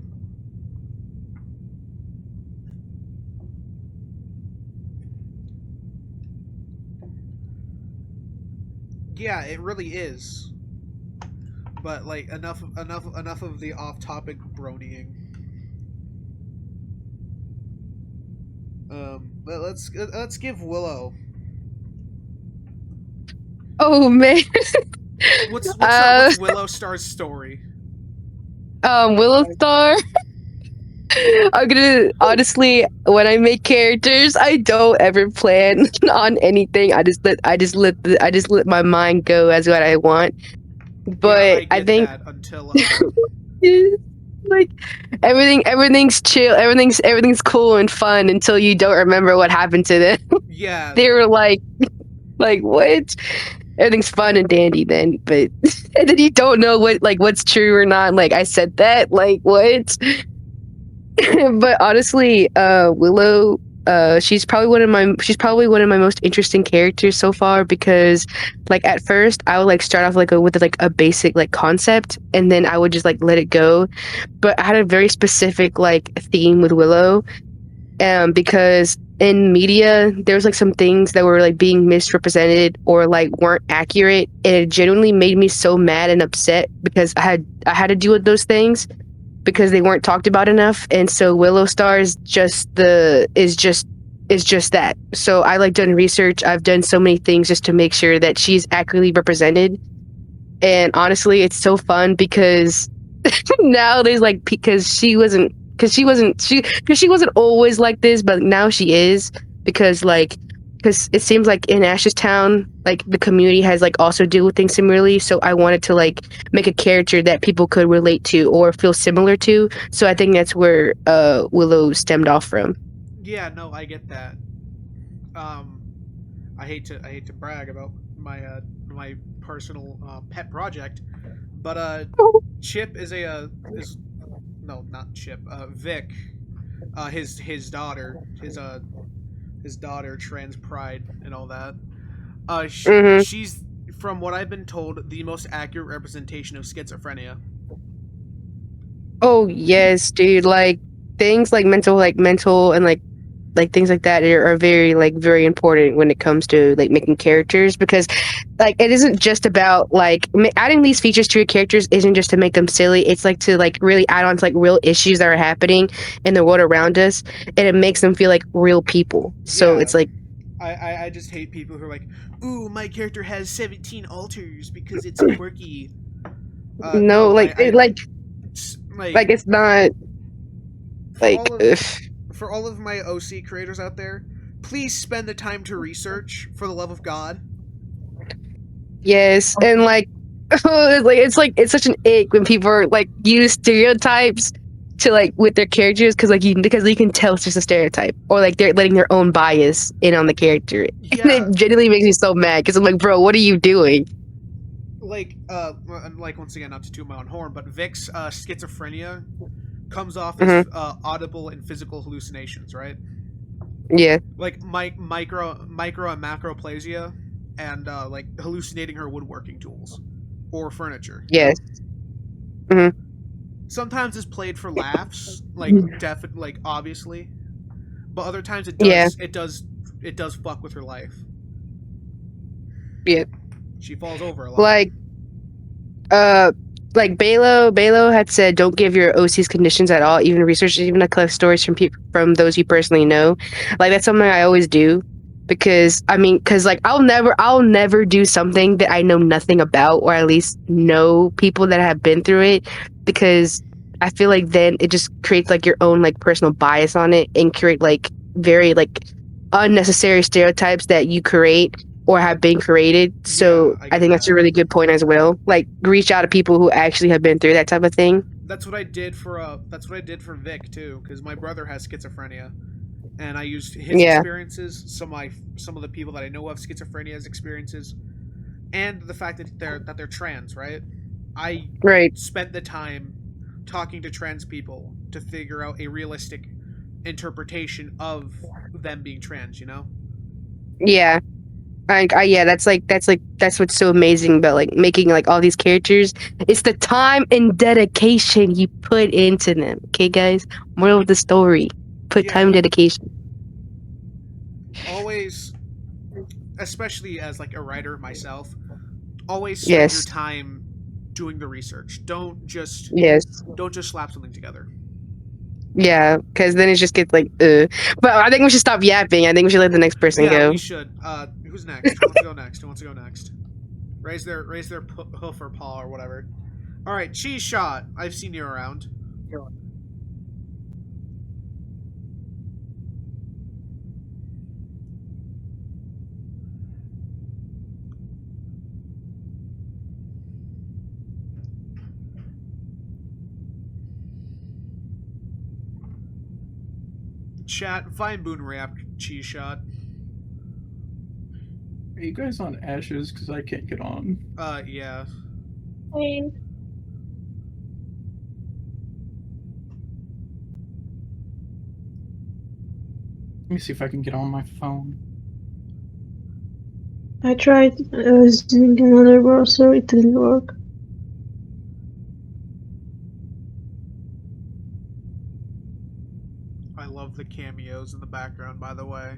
S1: Yeah, it really is. But like enough of the off-topic bronying. Let's give Willow.
S3: Oh man.
S1: What's Willow Star's story?
S3: Willow Star. I'm gonna honestly, when I make characters, I don't ever plan on anything. I just let my mind go as what I want. But
S1: yeah,
S3: I think
S1: that until
S3: like everything's chill, everything's cool and fun until you don't remember what happened to them.
S1: yeah.
S3: They were like what? Everything's fun and dandy then, but and then you don't know what's true or not. Like I said that, like what? But honestly, Willow, she's probably one of my most interesting characters so far because, like, at first I would like start off with like a basic like concept, and then I would just like let it go. But I had a very specific like theme with Willow, because in media there's like some things that were like being misrepresented or like weren't accurate, and it genuinely made me so mad and upset because I had to deal with those things because they weren't talked about enough. And so Willow Star is just that. So I like done research. I've done so many things just to make sure that she's accurately represented. And honestly, it's so fun because now there's like because she wasn't always like this, but now she is because it seems like in Ashes Town, like the community has like also deal with things similarly. So I wanted to like make a character that people could relate to or feel similar to. So I think that's where Willow stemmed off from.
S1: Yeah, no, I get that. I hate to brag about my personal pet project, but Chip is no, not Chip. Vic, his daughter, his daughter, trans pride and all that. She's, from what I've been told, the most accurate representation of schizophrenia.
S3: Oh yes, dude. Like things like mental and like things like that are very important when it comes to like making characters, because like it isn't just about like adding these features to your characters isn't just to make them silly. It's like to like really add on to like real issues that are happening in the world around us, and it makes them feel like real people. So
S1: Yeah.
S3: it's like
S1: I just hate people who are like, ooh, my character has 17 alters because it's quirky.
S3: No, like like it's not like.
S1: For all of my OC creators out there, please spend the time to research, for the love of God.
S3: Yes, and it's such an ick when people are like use stereotypes to like with their characters because you can tell it's just a stereotype, or like they're letting their own bias in on the character,
S1: Yeah.
S3: and it genuinely makes me so mad because I'm like, bro, what are you doing?
S1: Like once again, not to toot my own horn, but Vic's schizophrenia comes off as audible and physical hallucinations, right?
S3: Yeah.
S1: Like micro and macroplasia, and like hallucinating her woodworking tools or furniture.
S3: Yes.
S1: Sometimes it's played for laughs, like obviously, but other times it does fuck with her life.
S3: Yeah.
S1: She falls over a lot.
S3: Like Balo had said, don't give your OCs conditions at all, even research, even to collect stories from those you personally know. Like that's something I always do, because like I'll never do something that I know nothing about, or at least know people that have been through it, because I feel like then it just creates like your own like personal bias on it, and create like very like unnecessary stereotypes that you create or have been created. So I think that's a really good point as well. Like reach out to people who actually have been through that type of thing.
S1: That's what I did for Vic too, because my brother has schizophrenia, and I used his experiences, some of the people that I know of schizophrenia's experiences, and the fact that they're trans, right? I spent the time talking to trans people to figure out a realistic interpretation of them being trans, you know?
S3: Yeah. That's what's so amazing about like making like all these characters. It's the time and dedication you put into them. Okay, guys. Moral of the story: put time and dedication.
S1: Always, especially as like a writer myself, always spend your time doing the research. Don't just slap something together.
S3: Yeah, because then it just gets like, But I think we should stop yapping. I think we should let the next person go.
S1: Yeah, we should. Who's next? Who wants to go next? Raise their hoof or paw or whatever. All right, Cheese Shot. I've seen you around. Chat, find Boon Rap, Cheese Shot.
S7: Are you guys on Ashes? Because I can't get on.
S1: Yeah.
S6: Fine.
S7: Let me see if I can get on my phone.
S6: I tried using another browser, it didn't work.
S1: I love the cameos in the background, by the way.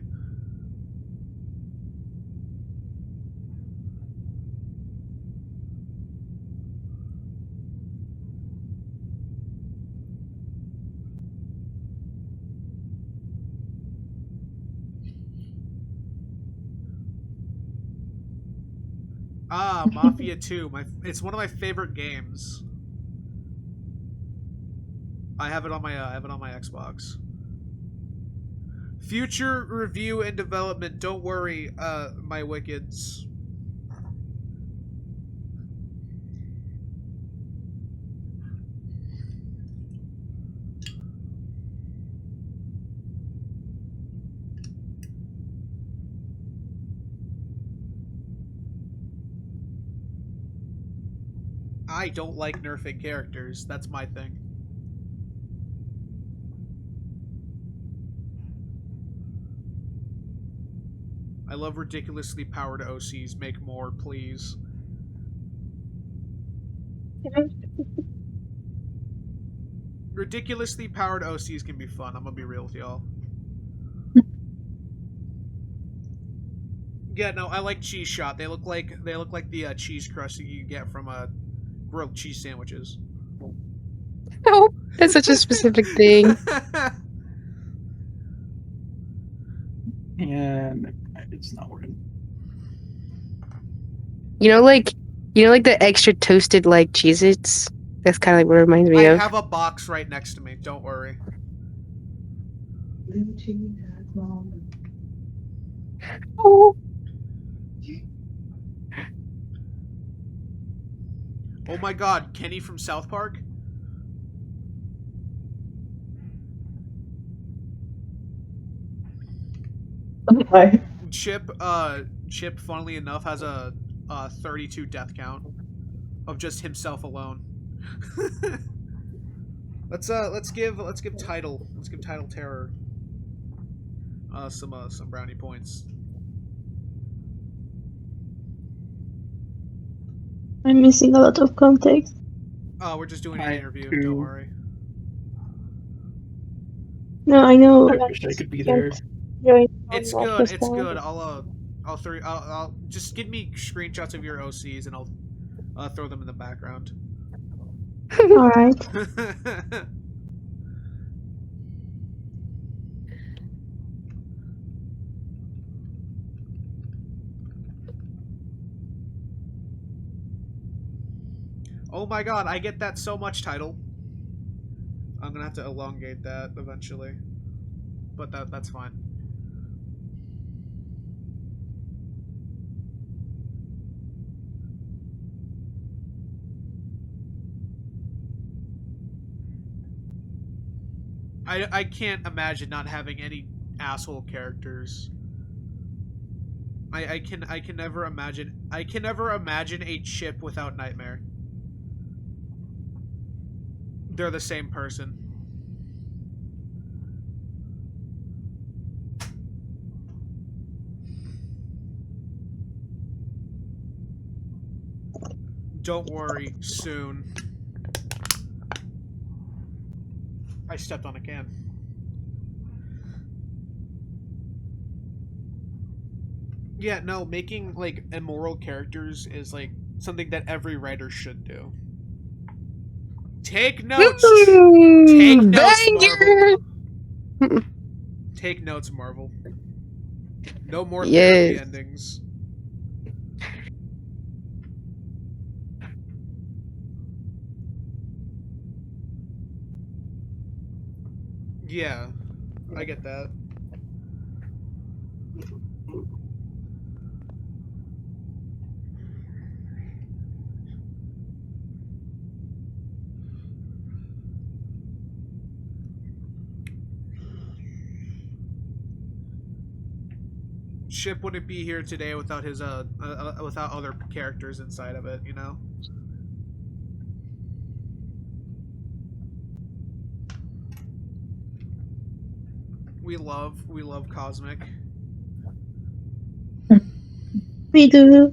S1: Mafia 2. It's one of my favorite games. I have it on my Xbox. Future review and development. Don't worry, my wickeds. I don't like nerfing characters. That's my thing. I love ridiculously powered OCs. Make more, please. Ridiculously powered OCs can be fun. I'm gonna be real with y'all. Yeah, no, I like Cheese Shot. They look like the cheese crust that you get from grilled cheese sandwiches.
S3: Oh, that's such a specific thing.
S7: And it's not working.
S3: You know, like You know, like the extra toasted like Cheez-Its? That's kind of like what it reminds me
S1: I
S3: of.
S1: have a box right next to me. Don't worry.
S3: Oh.
S1: Oh my god, Kenny from South Park?
S4: Hi.
S1: Chip, funnily enough, has a 32 death count of just himself alone. let's give title terror some brownie points.
S6: I'm missing a lot of context.
S1: Oh, we're just doing an
S7: I
S1: interview.
S7: too.
S1: Don't worry.
S6: No, I know.
S7: I wish I could be
S6: can't
S7: there.
S6: join
S1: It's
S6: on
S1: good. It's
S6: Retrospect.
S1: good. I'll just give me screenshots of your OCs and I'll throw them in the background.
S6: All right.
S1: Oh my god, I get that so much title. I'm gonna have to elongate that eventually. But that's fine. I can't imagine not having any asshole characters. I can never imagine a Chip without Nightmare. They're the same person. Don't worry, soon. I stepped on a can. Yeah, no, making like immoral characters is like something that every writer should do. Take notes. Take notes,
S3: Banger!
S1: Marvel. Take notes, Marvel. No more
S3: Yes.
S1: therapy endings. Yeah, I get that. Chip wouldn't be here today without his without other characters inside of it, you know. We love Cosmic.
S6: We do.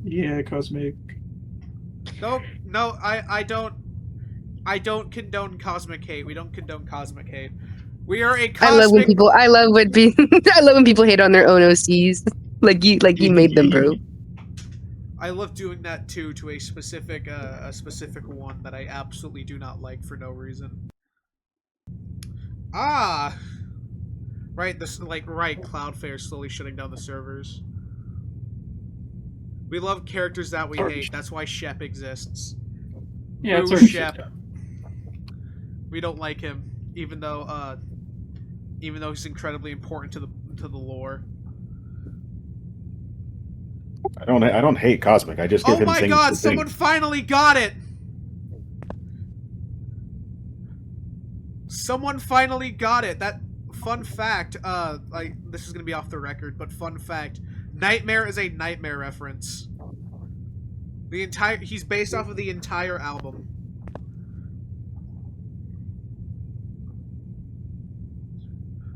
S7: Yeah, Cosmic.
S1: No, I don't condone Cosmic hate. We don't condone Cosmic hate. We are a cosmic.
S3: I love when people. I love when people hate on their own OCs. Like you made them, bro.
S1: I love doing that too to a specific one that I absolutely do not like for no reason. Ah, right. Cloudflare is slowly shutting down the servers. We love characters that we hate. That's why Shep exists.
S7: Yeah, it's
S1: Boo
S7: already
S1: Shep.
S7: shut down.
S1: We don't like him, even though he's incredibly important to the lore.
S5: I don't hate Cosmic. I just give
S1: Oh
S5: him
S1: my
S5: things
S1: god,
S5: to
S1: someone
S5: think.
S1: finally got it! Someone finally got it. That fun fact, like this is gonna be off the record, but fun fact, Nightmare is a Nightmare reference. He's based off of the entire album.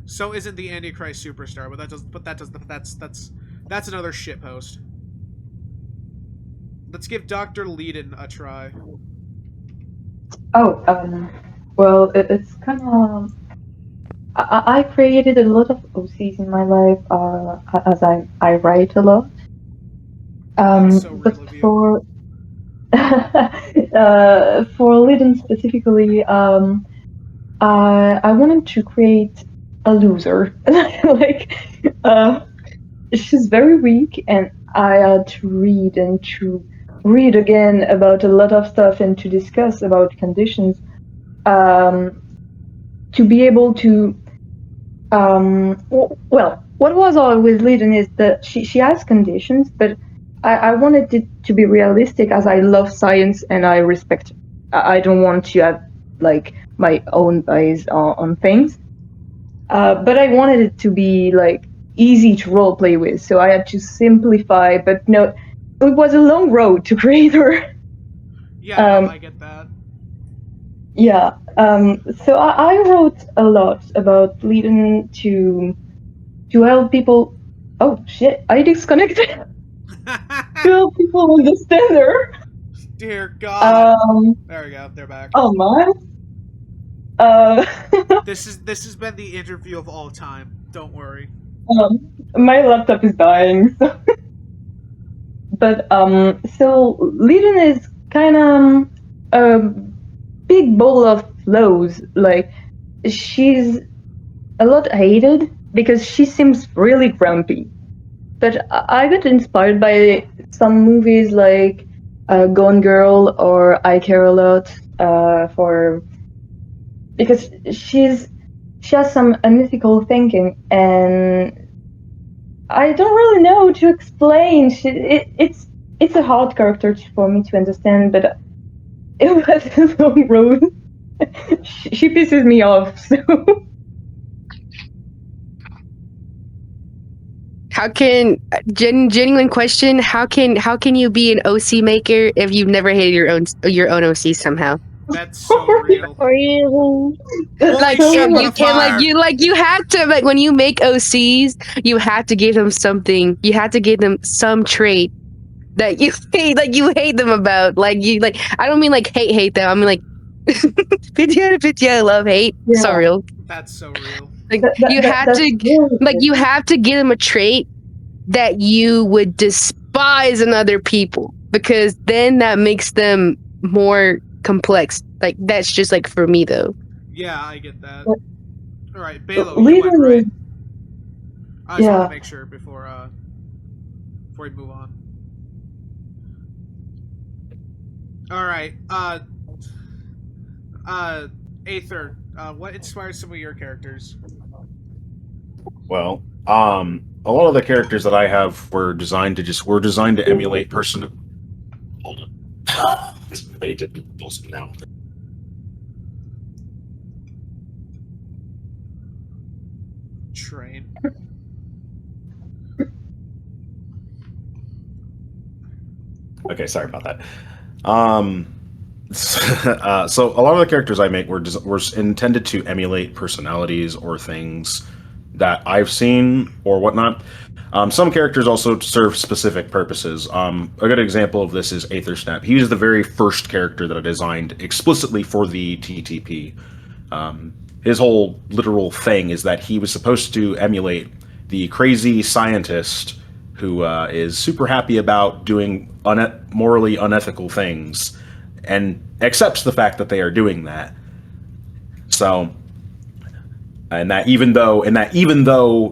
S1: So isn't the Antichrist Superstar, that's another shitpost. Let's give Dr. Leiden a try.
S4: Oh, well, it's kind of. I created a lot of OCs in my life, as I write a lot.
S1: That's so
S4: But
S1: real of you.
S4: for Leiden specifically, I wanted to create a loser. Like, she's very weak, and I had to read and to read again about a lot of stuff and to discuss about conditions. To be able to, well, what was always leading is that she has conditions, but I wanted it to be realistic as I love science and I respect. I don't want to have like my own bias on things. But I wanted it to be like easy to role play with, so I had to simplify. But no, it was a long road to create her.
S1: Yeah, no, I get that.
S4: Yeah. So I wrote a lot about leading to help people. Oh shit! I disconnected. To help people understand her.
S1: Dear God.
S4: Um.
S1: There we go. They're back.
S4: Oh my.
S1: This has been the interview of all time. Don't worry.
S4: My laptop is dying. So. But so leading is kind of a big bowl of flows. Like she's a lot hated because she seems really grumpy. But I got inspired by some movies like Gone Girl or I Care a Lot for because she has some unethical thinking and I don't really know to explain. It's a hard character for me to understand, but it was a long road. She pisses me off. So
S3: How can genuine question? How can you be an OC maker if you've never hated your own OC somehow?
S1: That's so real.
S6: Are you?
S3: Like
S1: Holy shit,
S3: and
S1: what a fire.
S3: you have to like when you make OCs, you have to give them something. You have to give them some trait that you hate, like you hate them about. Like you like I don't mean like hate them. I mean like pity, love, hate.
S4: Yeah.
S3: So real.
S1: That's so real.
S3: Like you have
S4: that's
S3: to
S4: really
S3: like you have to give them a trait that you would despise in other people because then that makes them more complex. Like that's just like for me though.
S1: Yeah, I get that.
S4: What?
S1: Alright, Balo, you went, right? I just want to make sure before we move on. Alright, Aether, what inspired some of your characters?
S5: Well, a lot of the characters that I have were designed to emulate person. Hold on. Wait, it pulls them now.
S1: Train.
S5: Okay, sorry about that. So a lot of the characters I make were intended to emulate personalities or things that I've seen or whatnot. Some characters also serve specific purposes. A good example of this is Aethersnap. He was the very first character that I designed explicitly for the TTP. His whole literal thing is that he was supposed to emulate the crazy scientist who is super happy about doing morally unethical things and accepts the fact that they are doing that. So, and that even though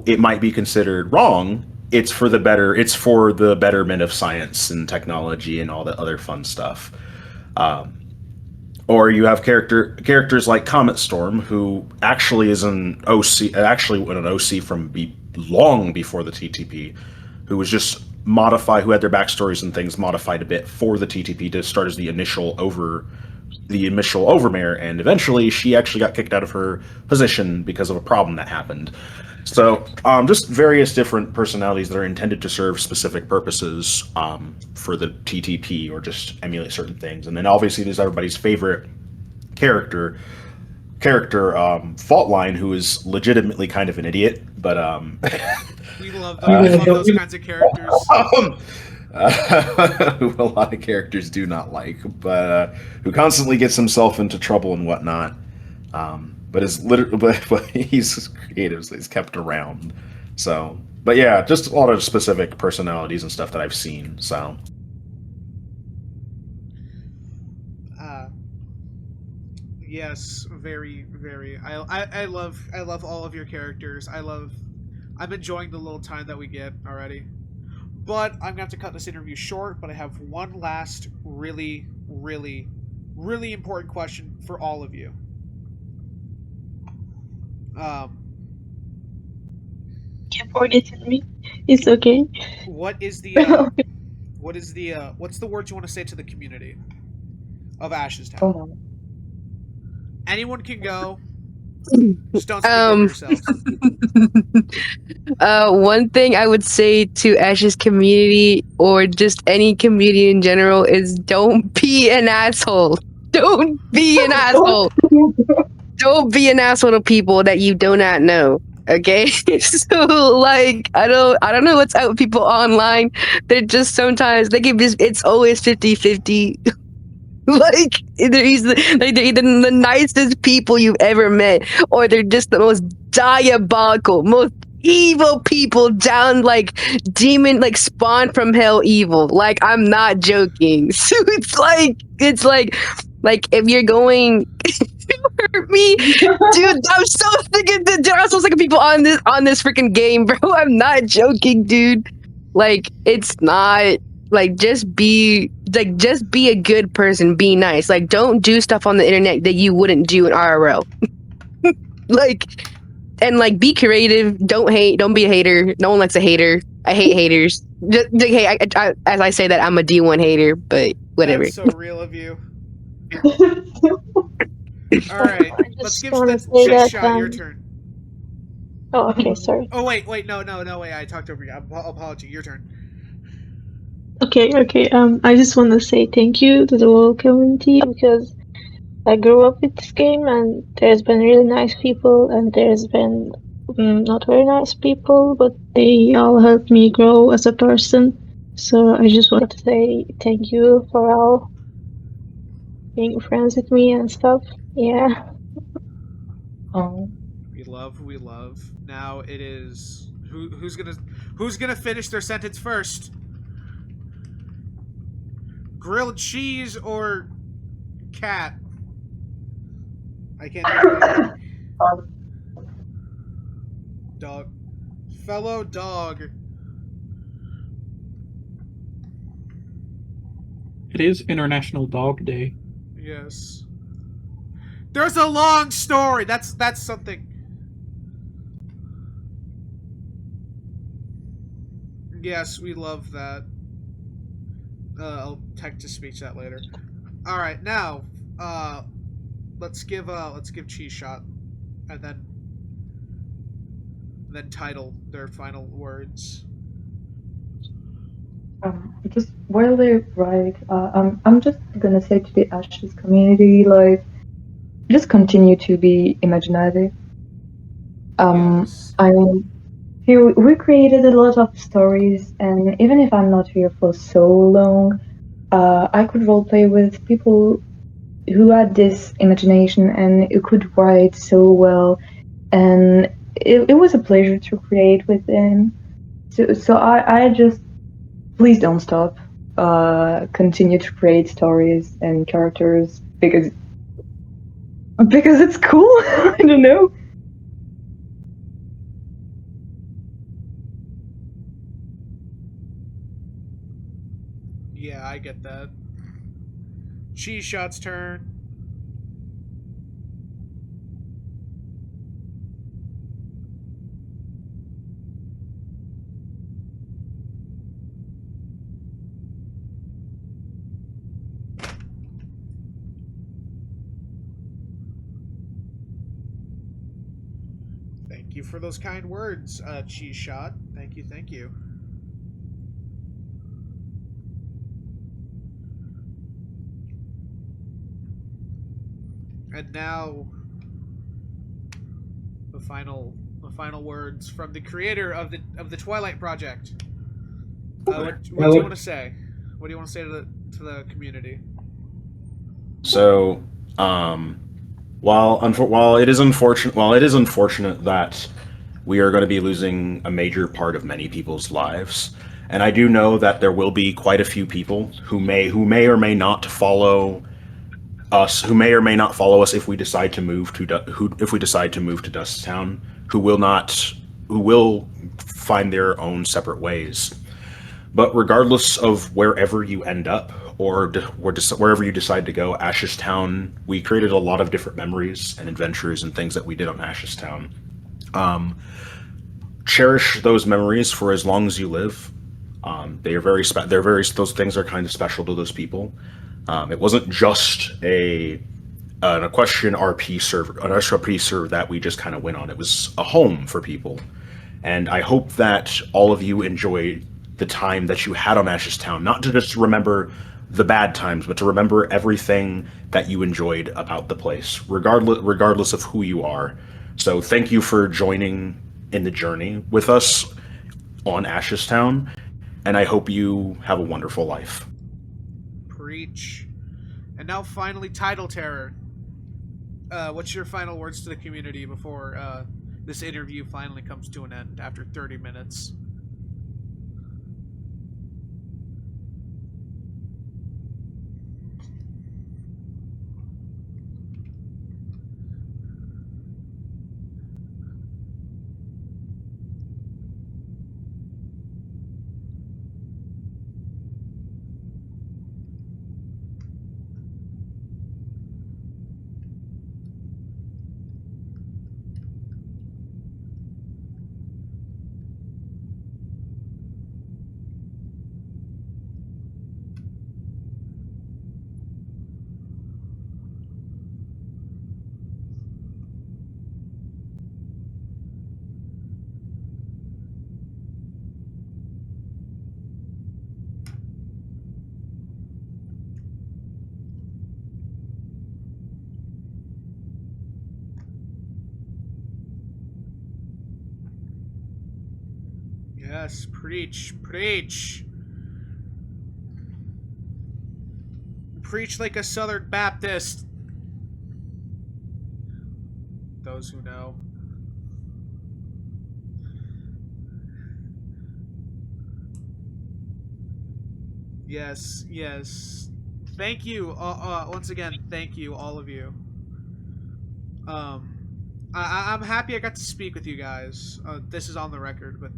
S5: it might be considered wrong, it's for the betterment of science and technology and all the other fun stuff. Or you have characters like Comet Storm, who actually is an OC, from long before the TTP, who was just modified, who had their backstories and things modified a bit for the TTP to start as the initial overmare, and eventually she actually got kicked out of her position because of a problem that happened. So just various different personalities that are intended to serve specific purposes for the TTP or just emulate certain things. And then obviously there's everybody's favorite character Faultline, who is legitimately kind of an idiot, but
S1: we love those kinds of characters.
S5: Who a lot of characters do not like, but who constantly gets himself into trouble and whatnot. But he's creative, so he's kept around. So, but yeah, just a lot of specific personalities and stuff that I've seen. So,
S1: yes, very, very. I love all of your characters. I'm enjoying the little time that we get already. But I'm going to have to cut this interview short, but I have one last really, really, really important question for all of you.
S6: Can't forget me. It's okay.
S1: What's the word you want to say to the community of Ashes Town?
S4: Oh no.
S1: Anyone can go. Just don't speak over yourselves.
S3: One thing I would say to Ash's community or just any community in general is don't be an asshole. Don't be an asshole. Don't be an asshole to people that you do not know. Okay? So like I don't know what's out with people online. They're just sometimes it's always 50-50. Like they're either the nicest people you've ever met, or they're just the most diabolical, most evil people down like demon, like spawned from hell evil. Like I'm not joking. So it's like if you're going hurt me, dude. I'm so sick of I'm so sick of people on this freaking game, bro. I'm not joking, dude. Like it's not. Like just be a good person, be nice. Like don't do stuff on the internet that you wouldn't do in IRL. Like and like be creative, don't hate, don't be a hater. No one likes a hater. I hate haters. Hey, as I say that, I'm a D1 hater, but whatever.
S1: That's so real of you. Alright, let's give that shot your turn.
S6: Oh, okay, sorry.
S1: Oh wait, no, I talked over you. Apology, your turn.
S6: Okay. I just want to say thank you to the whole community because I grew up with this game and there's been really nice people and there's been not very nice people, but they all helped me grow as a person. So I just want to say thank you for all being friends with me and stuff. Yeah.
S4: Oh.
S1: We love. Now it is who's gonna finish their sentence first? Grilled cheese or cat? I can't hear you. Dog. Fellow dog.
S7: It is International Dog Day.
S1: Yes. There's a long story. That's something. Yes, we love that. I'll text to speech that later. All right, now, let's give Cheese Shot, and then title their final words.
S4: Just while they write, I'm just gonna say to the Ashes community, like, just continue to be imaginative.
S1: Yes.
S4: I mean, here we created a lot of stories, and even if I'm not here for so long, I could roleplay with people who had this imagination and who could write so well, and it was a pleasure to create with them. So I just please don't stop. Continue to create stories and characters because it's cool. I don't know.
S1: Yeah, I get that. Cheese Shot's turn. Thank you for those kind words, Cheese Shot. Thank you. And now, the final words from the creator of the Twilight Project. What do you want to say? What do you want to say to the community?
S5: So, while it is unfortunate that we are going to be losing a major part of many people's lives, and I do know that there will be quite a few people who may or may not follow us, if we decide to move to Dusttown, who will find their own separate ways. But regardless of wherever you end up, or wherever you decide to go, Ashes Town, we created a lot of different memories and adventures and things that we did on Ashes Town. Cherish those memories for as long as you live. They are those things are kind of special to those people. It wasn't just an equestrian RP server, an SRP server that we just kind of went on. It was a home for people. And I hope that all of you enjoyed the time that you had on Ashes Town, not to just remember the bad times, but to remember everything that you enjoyed about the place, regardless of who you are. So thank you for joining in the journey with us on Ashes Town, and I hope you have a wonderful life.
S1: Preach. And now finally, Title Terror. What's your final words to the community before this interview finally comes to an end after 30 minutes? Yes, preach, preach. Preach like a Southern Baptist. Those who know. Yes, yes. Thank you. Once again, thank you, all of you. I'm happy I got to speak with you guys. This is on the record, but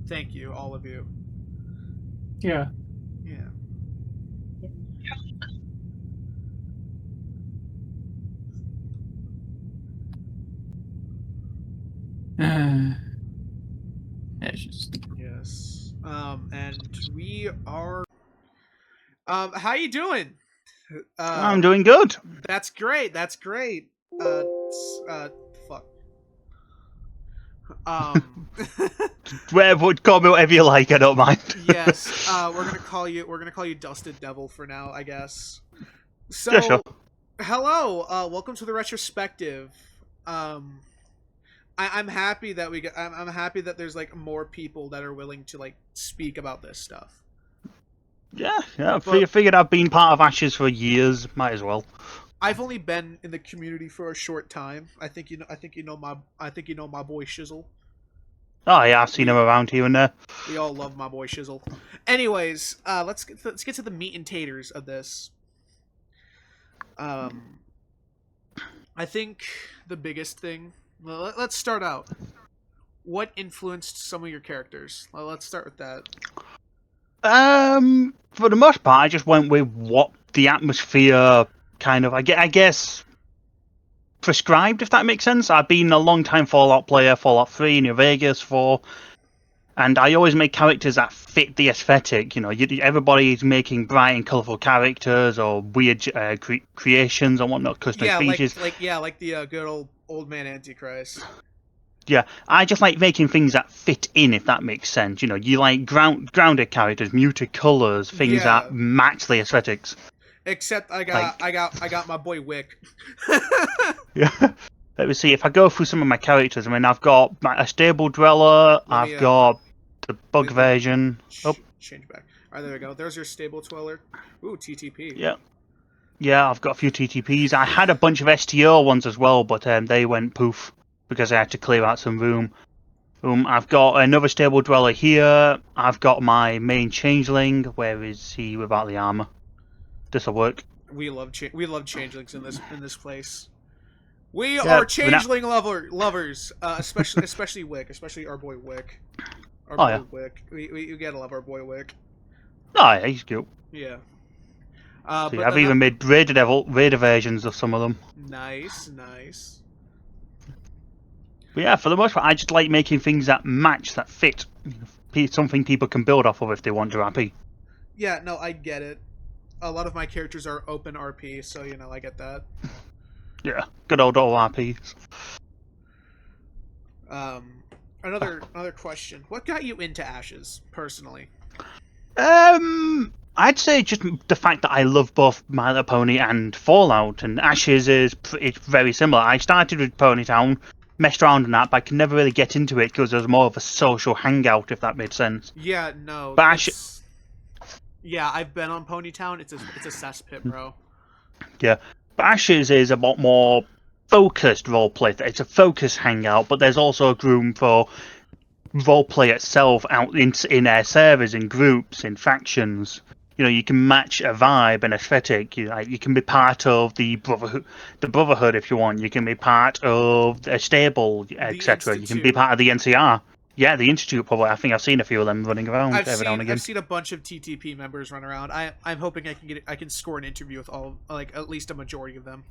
S1: thank you, all of you.
S7: Yeah.
S1: Yeah.
S7: It's just...
S1: Yes. And we are. How you doing?
S8: I'm doing good.
S1: That's great. That's great. Fuck.
S8: Call me whatever you like. I don't mind.
S1: Yes. We're gonna call you. We're gonna call you Dusted Devil for now, I guess. So,
S8: Yeah, sure.
S1: hello. Welcome to the retrospective. I'm happy that I'm happy that there's like more people that are willing to like speak about this stuff.
S8: Yeah. Figured I've been part of Ashes for years. Might as well.
S1: I've only been in the community for a short time. I think you know my boy Shizzle.
S8: Oh yeah, I've seen him around here and there.
S1: We all love my boy Shizzle. Anyways, let's get to the meat and taters of this. I think the biggest thing. Let's start out. What influenced some of your characters? Let's start with that.
S8: For the most part, I just went with what the atmosphere kind of, I guess, prescribed, if that makes sense. I've been a long time Fallout player, Fallout 3, New Vegas 4, and I always make characters that fit the aesthetic. You know, everybody's making bright and colourful characters or weird creations and whatnot, custom species.
S1: like the good old man Antichrist.
S8: Yeah, I just like making things that fit in, if that makes sense. You know, you like grounded characters, muted colours, things that match the aesthetics.
S1: Except I got my boy Wick.
S8: Yeah. Let me see, if I go through some of my characters, I mean, I've got a stable dweller, I've got the bug version.
S1: Change back. Alright, there we go. There's your stable dweller. Ooh, TTP.
S8: Yeah. Yeah, I've got a few TTPs. I had a bunch of STO ones as well, but they went poof because I had to clear out some room. I've got another stable dweller here. I've got my main changeling. Where is he without the armor? This'll work.
S1: We love changelings in this place. We are changeling lovers, especially Wick, especially our boy Wick, Our
S8: Oh,
S1: boy
S8: yeah.
S1: Wick. We gotta love our boy Wick.
S8: Oh, yeah, he's cute.
S1: Yeah.
S8: So,
S1: But
S8: yeah, I've even made Raider versions of some of them.
S1: Nice.
S8: But yeah, for the most part, I just like making things that match, that fit. Something people can build off of if they want to RP.
S1: Yeah, no, I get it. A lot of my characters are open RP, so I get that.
S8: Yeah, good old RPs.
S1: Another question. What got you into Ashes, personally?
S8: I'd say just the fact that I love both My Little Pony and Fallout, and Ashes it's very similar. I started with Ponytown, messed around on that, but I could never really get into it because it was more of a social hangout, if that made sense.
S1: Yeah, no.
S8: But
S1: yeah, I've been on Ponytown. It's a cesspit, bro.
S8: Yeah, but Ashes is a lot more focused roleplay. It's a focused hangout, but there's also room for roleplay itself out in servers, in groups, in factions. You can match a vibe and aesthetic. You can be part of the brotherhood if you want. You can be part of a stable, etc. You can be part of the NCR. Yeah, the Institute probably. I think I've seen a few of them running around every now and again.
S1: I've seen a bunch of TTP members run around. I'm hoping I can score an interview with all, like, at least a majority of them.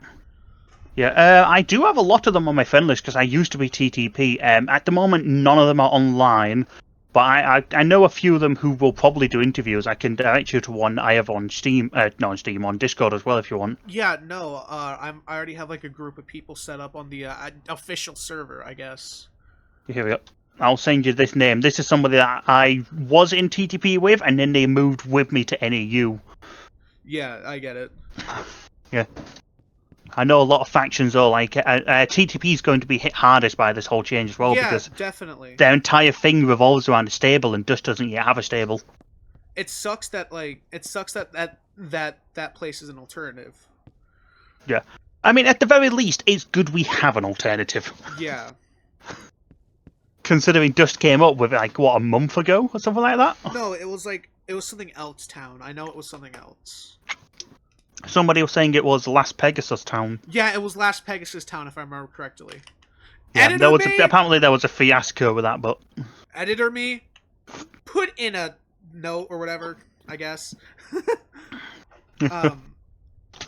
S8: Yeah, I do have a lot of them on my friend list because I used to be TTP. At the moment, none of them are online, but I know a few of them who will probably do interviews. I can direct you to one I have on Steam, not on Steam, on Discord as well if you want.
S1: Yeah, no, I already have like a group of people set up on the official server, I guess.
S8: Here we go. I'll send you this name. This is somebody that I was in TTP with, and then they moved with me to NAU.
S1: Yeah, I get it.
S8: Yeah. I know a lot of factions are like TTP is going to be hit hardest by this whole change as well, because
S1: definitely
S8: their entire thing revolves around a stable, and Dust doesn't yet have a stable.
S1: It sucks that that place is an alternative.
S8: Yeah, I mean, at the very least, it's good we have an alternative.
S1: Yeah.
S8: Considering Dust came up with it, like, what, a month ago or something like that?
S1: No, it was something else town. I know it was something else.
S8: Somebody was saying it was Last Pegasus Town.
S1: Yeah, it was Last Pegasus Town, if I remember correctly.
S8: Yeah, apparently there was a fiasco with that, but...
S1: Editor me, put in a note or whatever, I guess.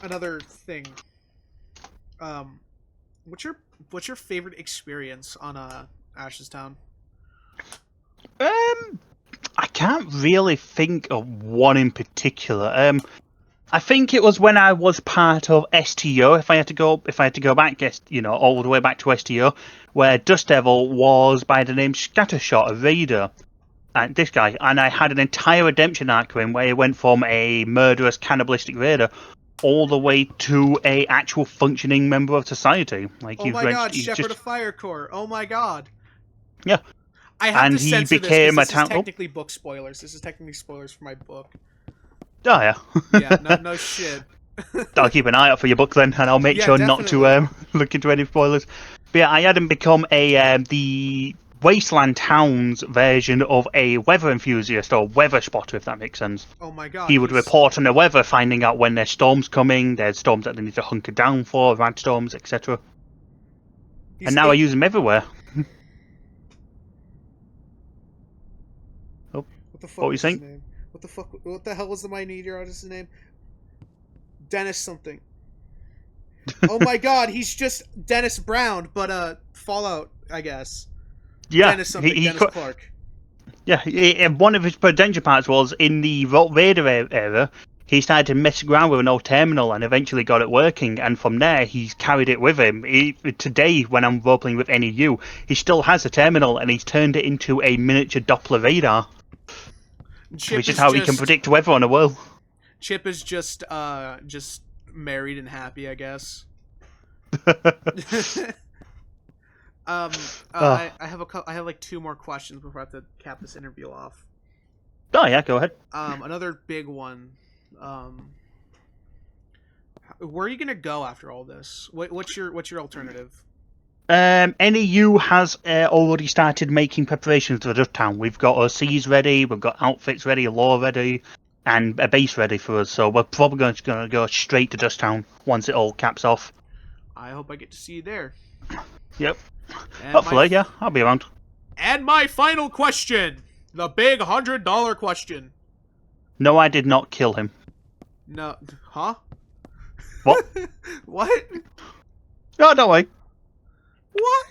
S1: Another thing. What's your favorite experience on Ashes Town?
S8: I can't really think of one in particular. I think it was when I was part of STO. If I had to go back, all the way back to STO, where Dust Devil was by the name Scattershot, a raider, and this guy, and I had an entire redemption arc with him where he went from a murderous, cannibalistic raider all the way to a actual functioning member of society. Like,
S1: oh my god, Shepherd of Fire Corps! Oh my god.
S8: Yeah.
S1: I have
S8: and
S1: to censor
S8: he became
S1: this
S8: a town.
S1: This is technically book spoilers. This is technically spoilers for my book.
S8: Oh yeah.
S1: Yeah, no shit.
S8: I'll keep an eye out for your book then, and I'll make sure
S1: definitely.
S8: not to look into any spoilers. But yeah, I had him become the Wasteland Towns version of a weather enthusiast or weather spotter, if that makes sense.
S1: Oh my god.
S8: He would report on the weather, finding out when there's storms coming, there's storms that they need to hunker down for, rad storms, etc. And now I use him everywhere.
S1: What the fuck?
S8: What were you saying?
S1: What the fuck? What the hell was the My Meteor artist's name? Dennis something. Oh my god, he's just Dennis Brown, but Fallout, I guess.
S8: Yeah,
S1: Dennis something. Dennis Clark.
S8: Yeah, one of his potential parts was in the Raider era. He started to mess around with an old terminal and eventually got it working. And from there, he's carried it with him. Today, when I'm roleplaying with NEU, he still has a terminal and he's turned it into a miniature Doppler radar. Which is how he can predict weather on the world.
S1: Chip is just married and happy, I guess. I have like two more questions before I have to cap this interview off.
S8: Oh yeah, go ahead.
S1: Another big one. Where are you gonna go after all this? What's your alternative?
S8: NEU has already started making preparations for Dust Town. We've got our seas ready, we've got outfits ready, a lore ready, and a base ready for us. So we're probably going to go straight to Dust Town once it all caps off.
S1: I hope I get to see you there.
S8: Yep. Hopefully, yeah, I'll be around.
S1: And my final question: The big $100 question.
S8: No, I did not kill him.
S1: No, huh?
S8: What?
S1: What?
S8: No, don't worry.
S1: What?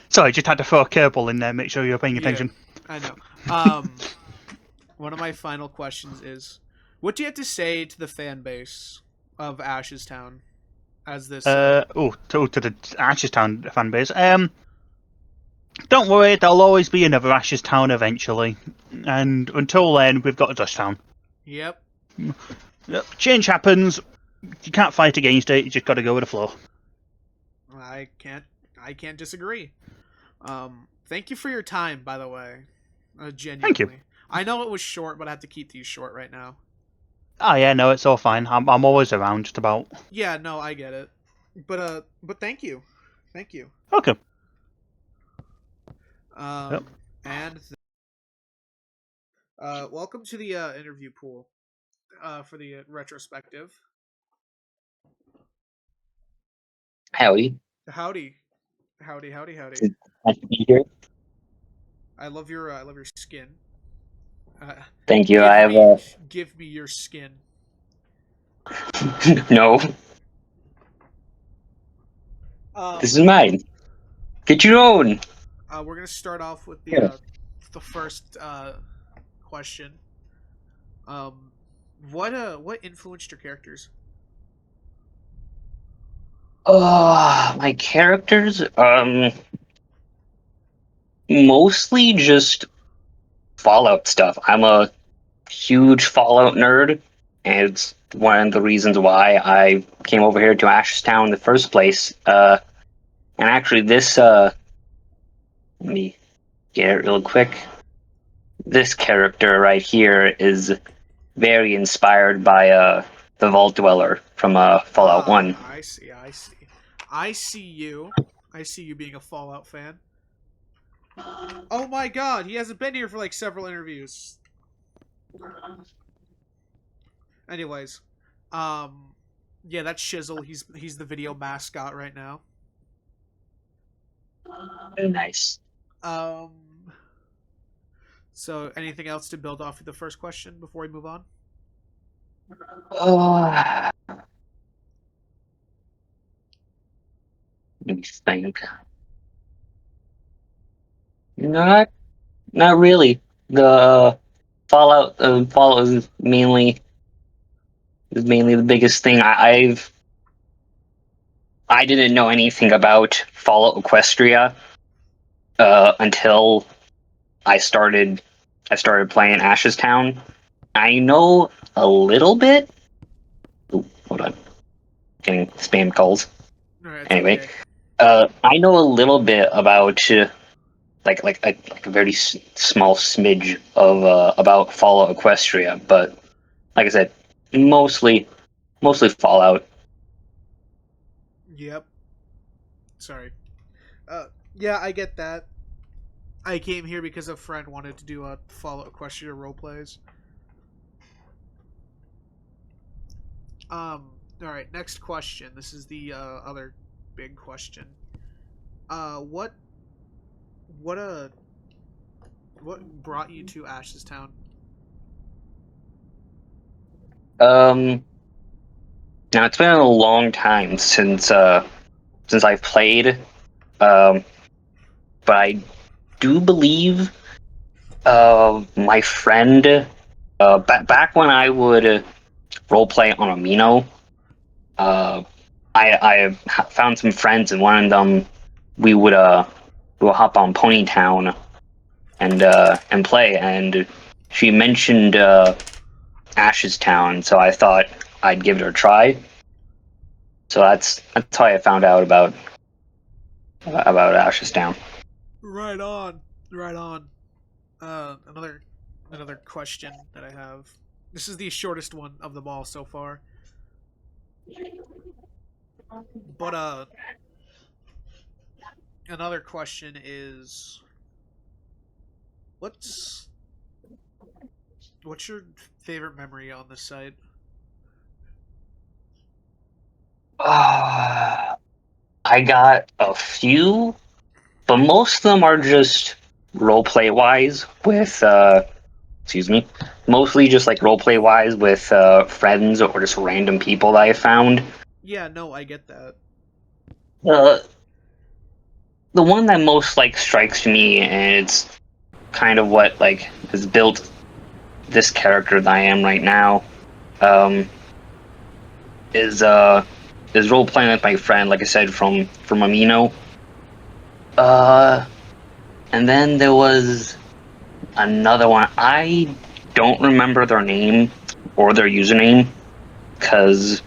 S8: Sorry, just had to throw a curveball in there. Make sure you're paying attention.
S1: I know. One of my final questions is, what do you have to say to the fan base of Ashes Town as this?
S8: To the Ashes Town fan base. Don't worry, there'll always be another Ashes Town eventually, and until then, we've got a Dust Town.
S1: Yep.
S8: Yep. Change happens. You can't fight against it. You just got to go with the flow.
S1: I can't disagree. Thank you for your time, by the way. Genuinely.
S8: Thank you.
S1: I know it was short, but I have to keep these short right now.
S8: Oh yeah, no, it's all fine. I'm always around, just about.
S1: Yeah, no, I get it. But thank you.
S8: Okay.
S1: And welcome to the interview pool for the retrospective.
S9: Howdy.
S1: Howdy.
S9: Nice to be here.
S1: I love your skin.
S9: Thank you. I have
S1: give me your skin.
S9: no. This is mine. Get your own.
S1: We're gonna start off with the first question. What influenced your characters?
S9: My characters, mostly just Fallout stuff. I'm a huge Fallout nerd, and it's one of the reasons why I came over here to Ashes Town in the first place. And actually, let me get it real quick. This character right here is very inspired by the Vault Dweller from Fallout 1.
S1: I see you being a Fallout fan. Oh my god, he hasn't been here for like several interviews. Anyways, yeah, that's Shizzle. He's the video mascot right now.
S9: Nice.
S1: So anything else to build off of the first question before we move on?
S9: Let me think. Not really. The Fallout is mainly the biggest thing. I didn't know anything about Fallout Equestria until I started playing Ashes Town. I know a little bit. Ooh, hold on, getting spam calls.
S1: Right,
S9: Anyway,
S1: okay.
S9: I know a little bit about like a very small smidge of about Fallout Equestria, but like I said, mostly Fallout.
S1: Yep. Sorry. Yeah, I get that. I came here because a friend wanted to do a Fallout Equestria roleplays. Alright, next question. This is the other big question. What brought you to Ashes Town?
S9: Now it's been a long time since I've played, but I do believe my friend back when I would roleplay on Amino, I found some friends, and one of them we would hop on Ponytown and play, and she mentioned Ashes Town, so I thought I'd give it a try. So that's how I found out about Ashes Town.
S1: Right on. Another question that I have. This is the shortest one of them all so far. But another question is, what's your favorite memory on this site?
S9: I got a few, but most of them are just roleplay wise with excuse me, mostly just like roleplay wise with friends or just random people that I found.
S1: Yeah, no, I get that.
S9: The one that most like strikes me, and it's kind of what like has built this character that I am right now, um, is role playing with my friend, like I said, from Amino. And then there was another one. I don't remember their name or their username because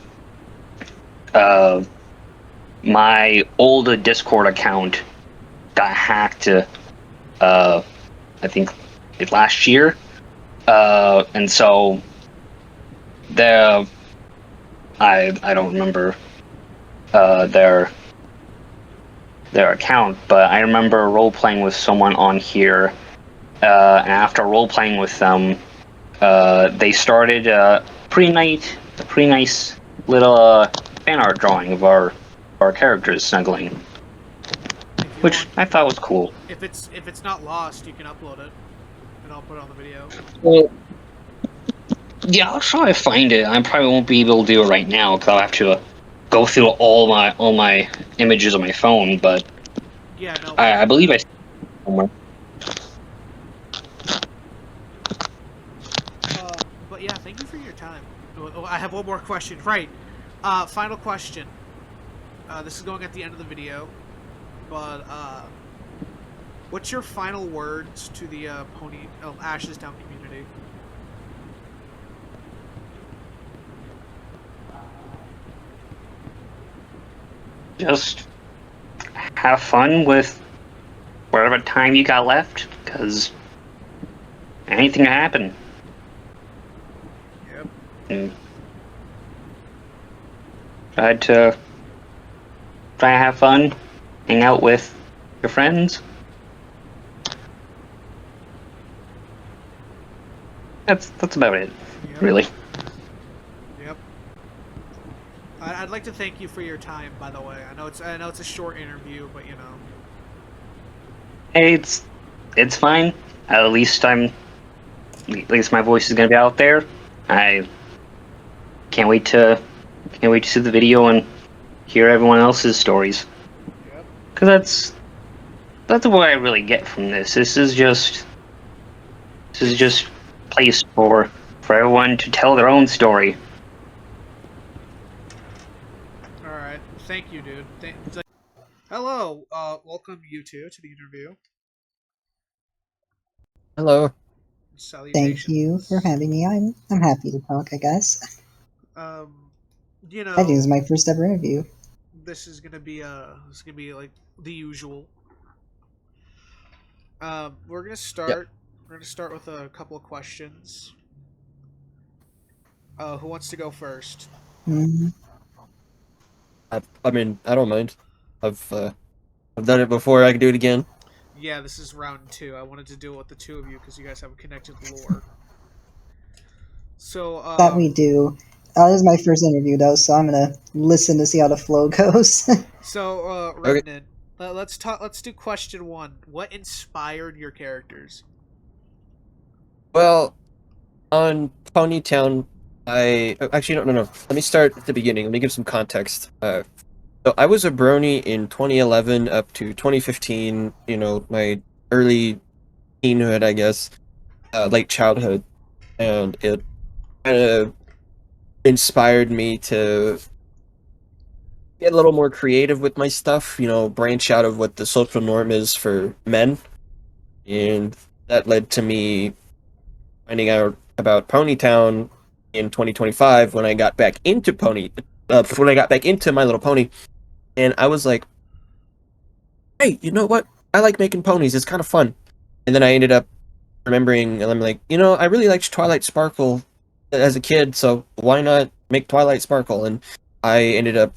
S9: my old Discord account got hacked. I think last year, and so the I don't remember their account, but I remember role playing with someone on here. And after role playing with them, they started a pretty nice little fan art drawing of our characters snuggling, which I thought was cool.
S1: If it's not lost, you can upload it, and I'll put it on the video.
S9: Well, yeah, I'll try to find it. I probably won't be able to do it right now because I'll have to go through all my images on my phone. But
S1: yeah, no,
S9: I believe I somewhere.
S1: But yeah, thank you for your time. Oh, I have one more question. Right, final question. This is going at the end of the video, but what's your final words to the Ashes Town community?
S9: Just have fun with whatever time you got left, because anything can happen.
S1: Yep.
S9: And try to have fun, hang out with your friends. That's about it,
S1: Yep.
S9: really.
S1: Yep. I'd like to thank you for your time, by the way. I know it's a short interview, but you know.
S9: Hey, it's fine. At least my voice is gonna be out there. I can't wait to see the video and hear everyone else's stories.
S1: Yep.
S9: Because that's what I really get from this. This is just a place for everyone to tell their own story.
S1: All right. Thank you, dude. Hello. Welcome you two to the interview.
S2: Hello.
S1: Salutations.
S10: Thank you for having me. I'm happy to talk, I guess.
S1: You know,
S10: I think it's my first ever interview.
S1: this is gonna be like the usual. We're gonna start.
S2: Yep.
S1: We're gonna start with a couple of questions. Who wants to go first?
S10: Hmm.
S2: I mean, I don't mind. I've done it before. I can do it again.
S1: Yeah, this is round 2. I wanted to do it with the two of you because you guys have a connected lore. So
S10: That we do. This is my first interview though, so I'm gonna listen to see how the flow goes.
S1: So,
S2: Okay.
S1: Regnant, let's talk. Let's do question 1. What inspired your characters?
S2: Well, on Ponytown, actually no. Let me start at the beginning. Let me give some context. So I was a brony in 2011 up to 2015. You know, my early teenhood, I guess, late childhood, and it kind of inspired me to get a little more creative with my stuff. You know, branch out of what the social norm is for men, and that led to me finding out about Ponytown in 2025 when I got back into when I got back into My Little Pony, and I was like, "Hey, you know what? I like making ponies. It's kind of fun." And then I ended up remembering, and I'm like, I really liked Twilight Sparkle as a kid, so why not make Twilight Sparkle? And I ended up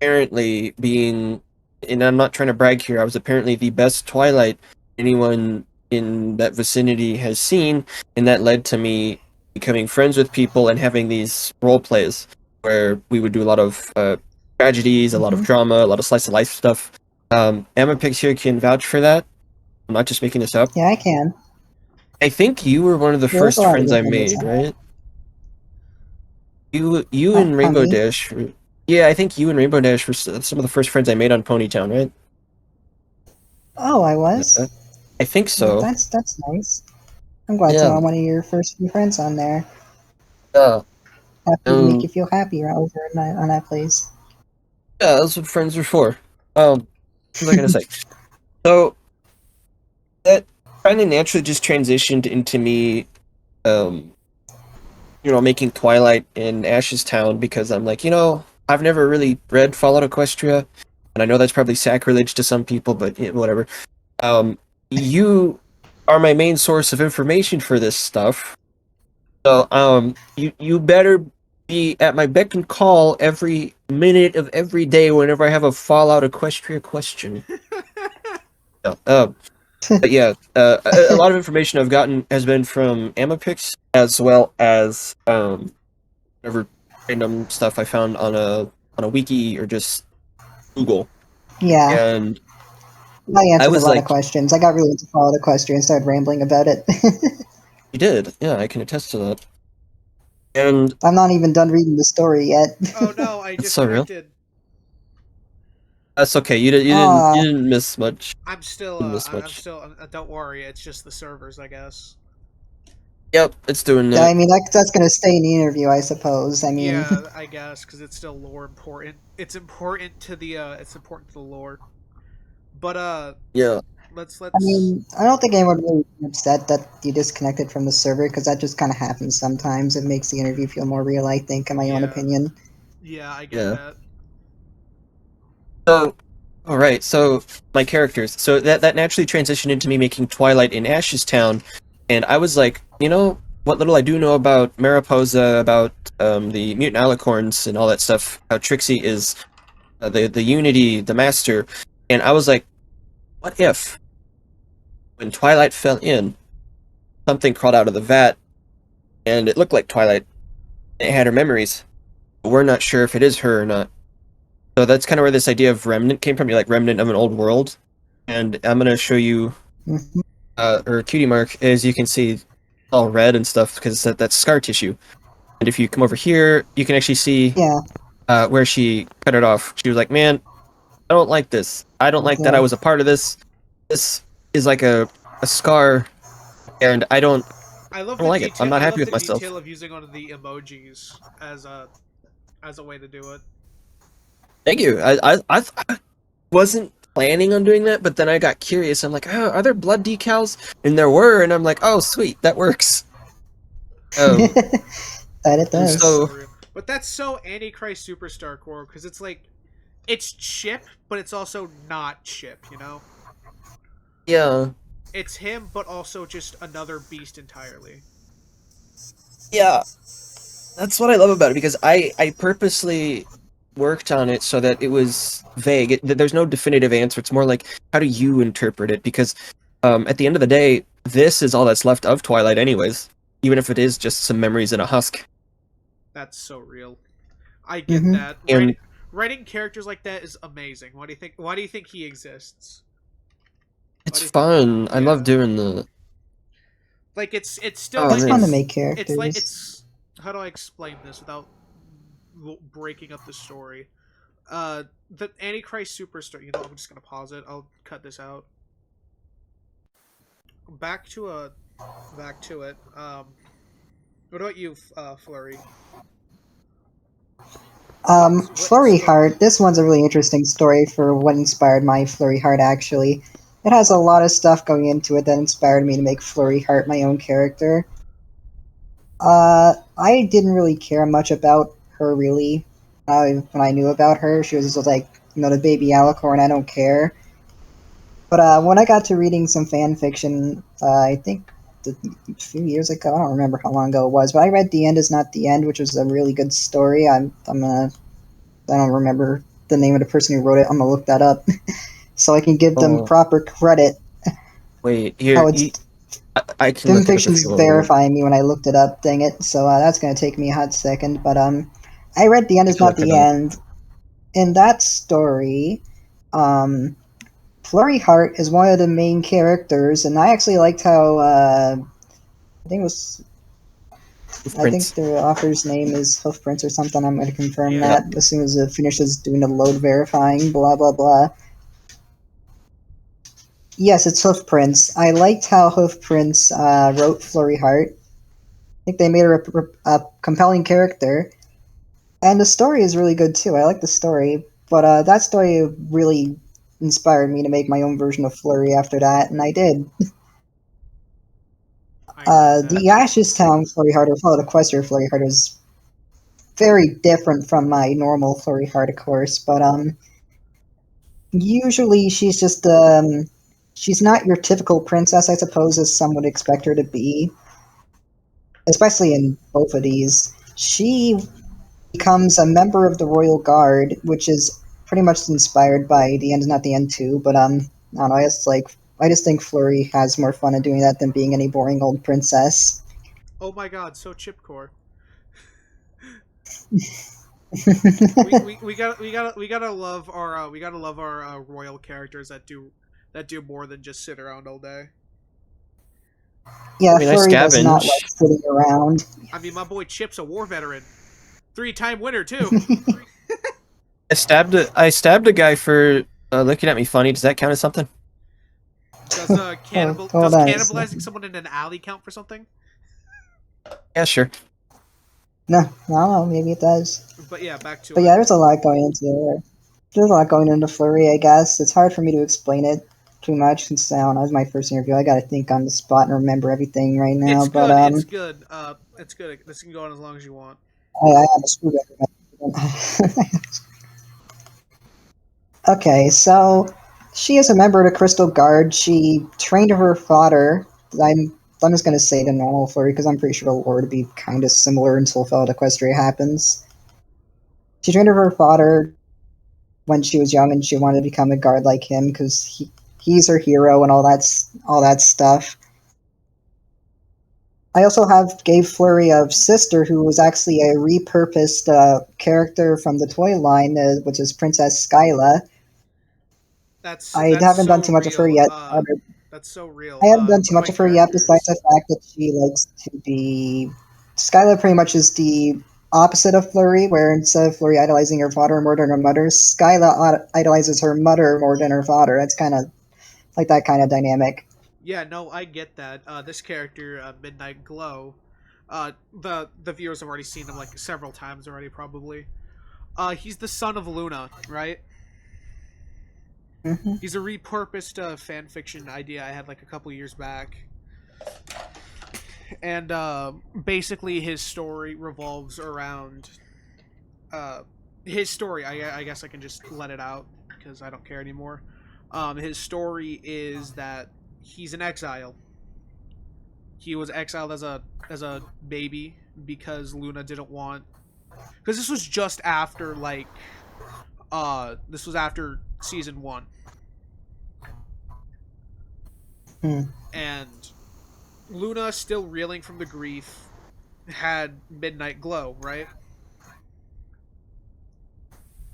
S2: apparently being, and I'm not trying to brag here, I was apparently the best Twilight anyone in that vicinity has seen, and that led to me becoming friends with people and having these role plays where we would do a lot of tragedies, a lot of drama, a lot of slice of life stuff. Emma Pix here can vouch for that. I'm not just making this up.
S10: Yeah, I can.
S2: I think you were one of the
S10: Yeah, there's
S2: first
S10: a lot of
S2: friends I
S10: different
S2: made,
S10: ones.
S2: right? You and Rainbow
S10: me?
S2: Dash. Yeah, I think you and Rainbow Dash were some of the first friends I made on Ponytown, right?
S10: Oh, I was?
S2: I think
S10: Well,
S2: so.
S10: that's nice. I'm glad to know
S2: Yeah.
S10: I'm one of your first few friends on there.
S2: Yeah.
S10: Happy to make you feel happier over on that place.
S2: Yeah, that's what friends are for. What was I gonna say? So that kind of naturally just transitioned into me, making Twilight in Ashes Town because I'm like, I've never really read Fallout Equestria, and I know that's probably sacrilege to some people, but whatever. You are my main source of information for this stuff, so you better be at my beck and call every minute of every day whenever I have a Fallout Equestria question. No, but yeah, a lot of information I've gotten has been from Amapix as well as whatever random stuff I found on a wiki or just Google.
S10: Yeah,
S2: And
S10: I
S2: I
S10: answered a
S2: was
S10: lot of
S2: like,
S10: questions. I got really into Fallout Equestria and started rambling about it.
S2: you did, yeah, I can attest to that. And
S10: I'm not even done reading the story yet.
S1: Oh no, I
S2: it's so real.
S1: disconnected.
S2: That's okay. You didn't miss much.
S1: I'm still,
S2: Didn't miss
S1: I'm
S2: much.
S1: still. Don't worry, it's just the servers, I guess.
S2: Yep, it's doing
S10: Yeah,
S2: that.
S10: I mean that's gonna stay in the interview, I suppose. I mean,
S1: Yeah, I guess because it's still lore important. It's important to the, it's important to the lore. But
S2: Yeah.
S1: let's.
S10: I mean, I don't think anyone would really be upset that you disconnected from the server because that just kind of happens sometimes. It makes the interview feel more real, I think, in my own opinion.
S1: Yeah, I get
S2: Yeah.
S1: that.
S2: So, all right. So my characters. So that naturally transitioned into me making Twilight in Ashes Town, and I was like, what little I do know about Mariposa, about the mutant alicorns and all that stuff. How Trixie is the Unity, the Master, and I was like, what if when Twilight fell in, something crawled out of the vat, and it looked like Twilight. And it had her memories, but we're not sure if it is her or not. So that's kind of where this idea of remnant came from. You're like remnant of an old world, and I'm gonna show you
S10: Mhm.
S2: her cutie mark. As you can see, it's all red and stuff because that's scar tissue. And if you come over here, you can actually see
S10: Yeah,
S2: where she cut it off. She was like, "Man, I don't like this. I don't like that I
S10: yeah.
S2: was a part of this. This is like a scar, and I don't
S1: I
S2: like it. I'm not happy
S1: love
S2: with
S1: the
S2: myself."
S1: detail of using one of the emojis as a way to do it.
S2: Thank you. I wasn't planning on doing that, but then I got curious. I'm like, oh, are there blood decals? And there were, and I'm like, oh, sweet, that works.
S10: That it
S2: And
S10: does.
S2: so,
S1: But that's so Antichrist Superstar Core because it's like, it's Chip, but it's also not Chip.
S2: yeah,
S1: It's him, but also just another beast entirely.
S2: yeah, that's what I love about it because I purposely worked on it so that it was vague. There's no definitive answer. It's more like, how do you interpret it? Because at the end of the day, this is all that's left of Twilight, anyways. Even if it is just some memories in a husk.
S1: That's so real. I get
S10: Mhm.
S1: that.
S2: And
S1: Writing characters like that is amazing. Why do you think? Why do you think he exists?
S2: it's fun. I love doing the.
S1: Like it's still
S2: Oh,
S1: like
S10: It's fun to
S2: man.
S10: make characters.
S1: it's like it's how do I explain this without breaking up the story? The Antichrist Superstar. I'm just gonna pause it. I'll cut this out. Back to it. What about you, Flurry?
S10: Flurry Heart. This one's a really interesting story for what inspired my Flurry Heart, actually. It has a lot of stuff going into it that inspired me to make Flurry Heart my own character. I didn't really care much about her, really. When I knew about her, she was just like, the baby alicorn, I don't care. But when I got to reading some fan fiction, I think a few years ago, I don't remember how long ago it was, but I read The End Is Not the End, which was a really good story. I don't remember the name of the person who wrote it. I'm gonna look that up so I can give them proper credit.
S2: Wait, here.
S10: How it's
S2: I can look it up if
S10: FimFiction's
S2: you want.
S10: verifying me when I looked it up. Dang it! So that's gonna take me a hot second. But I read The End Is Not the End. In that story, Flurry Heart is one of the main characters, and I actually liked how I think the author's name is Hoofprints or something. I'm going to confirm that as soon as it finishes doing the load verifying. Blah blah blah. Yes, it's Hoofprints. I liked how Hoofprints wrote Flurry Heart. I think they made her a compelling character, and the story is really good too. I like the story, but that story really inspired me to make my own version of Flurry after that, and I did. The Ashes Town Flurry Heart, or Follow the Quester Flurry Heart, is very different from my normal Flurry Heart, of course, but usually she's just she's not your typical princess, I suppose, as some would expect her to be. Especially in both of these. She becomes a member of the Royal Guard, which is pretty much inspired by the end, not the end too, but I don't know, I just think Flurry has more fun in doing that than being any boring old princess.
S1: Oh my god, so chipcore. we gotta love our royal characters that do more than just sit around all day.
S10: Yeah, Flurry does not like sitting around.
S1: I mean, my boy Chip's a war veteran, 3-time winner too.
S2: I stabbed a guy for looking at me funny. Does that count as something?
S1: Does cannibalizing someone in an alley count for something?
S2: Yeah, sure.
S10: No, I don't know. Maybe it does.
S1: But yeah, back to.
S10: But yeah, there's a lot going into there. There's a lot going into Flurry. I guess it's hard for me to explain it too much since I don't know, it's my first interview. I got to think on the spot and remember everything right now.
S1: It's
S10: but
S1: good. It's good. It's good. This can go on as long as you want.
S10: I have a screwdriver. Okay, so she is a member of the Crystal Guard. She trained her father. I'm just going to say the normal Flurry because I'm pretty sure the lore to be kind of similar until Felid Equestria happens. She trained her father when she was young, and she wanted to become a guard like him because he's her hero and all that stuff. I also gave Flurry a sister who was actually a repurposed character from the toy line, which is Princess Skyla. I haven't done too much of her yet.
S1: That's so real.
S10: I haven't done too much of her yet, besides the fact that she likes to be. Skyla pretty much is the opposite of Flurry, where instead of Flurry idolizing her father more than her mother, Skyla idolizes her mother more than her father. That's kind of like that kind of dynamic.
S1: Yeah, no, I get that. This character, Midnight Glow, the viewers have already seen him like several times already, probably. He's the son of Luna, right?
S10: Mm-hmm.
S1: He's a repurposed fan fiction idea I had like a couple years back. And basically his story revolves around his story. I guess I can just let it out because I don't care anymore. His story is that he's in exile. He was exiled as a baby because Luna didn't want, because this was just after this was after season 1. And Luna, still reeling from the grief, had Midnight Glow, right?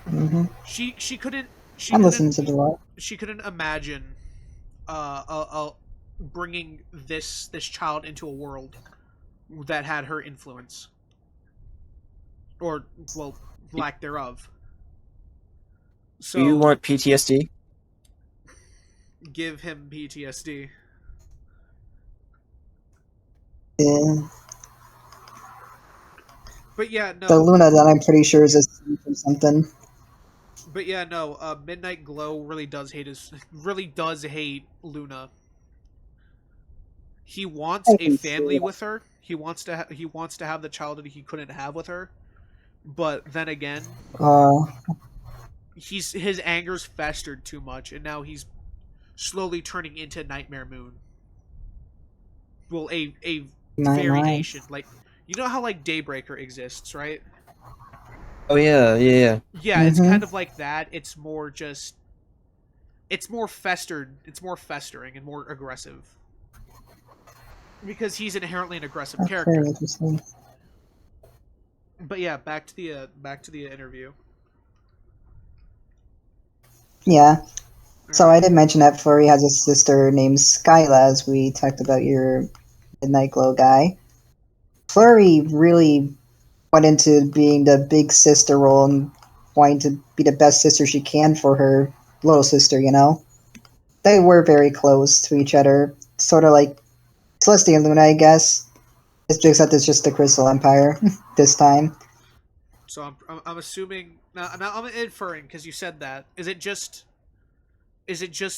S10: Mm-hmm.
S1: She couldn't.
S10: I'm listening to the lot.
S1: She couldn't imagine bringing this child into a world that had her influence, or well, lack thereof. So
S2: do you want PTSD?
S1: Give him PTSD.
S10: Yeah.
S1: But yeah, no.
S10: The Luna that I'm pretty sure is a scene from something.
S1: But yeah, no. Midnight Glow really does hate Luna. He wants a family with her. He wants to have the childhood he couldn't have with her. But then again, his anger's festered too much, and now he's slowly turning into Nightmare Moon. Well, a variation, like, you know how like Daybreaker exists, right?
S2: Oh yeah.
S1: Yeah,
S10: Mm-hmm.
S1: It's kind of like that. It's more festered. It's more festering and more aggressive because he's inherently an aggressive character.
S10: Very interesting.
S1: But yeah, back to the interview.
S10: Yeah. So I did mention that Flurry has a sister named Skyla, as we talked about your Midnight Glow guy. Flurry really went into being the big sister role and wanting to be the best sister she can for her little sister, you know? They were very close to each other, sort of like Celestia and Luna, I guess. Except it's just the Crystal Empire this time.
S1: So I'm assuming now I'm inferring because you said that. Is it just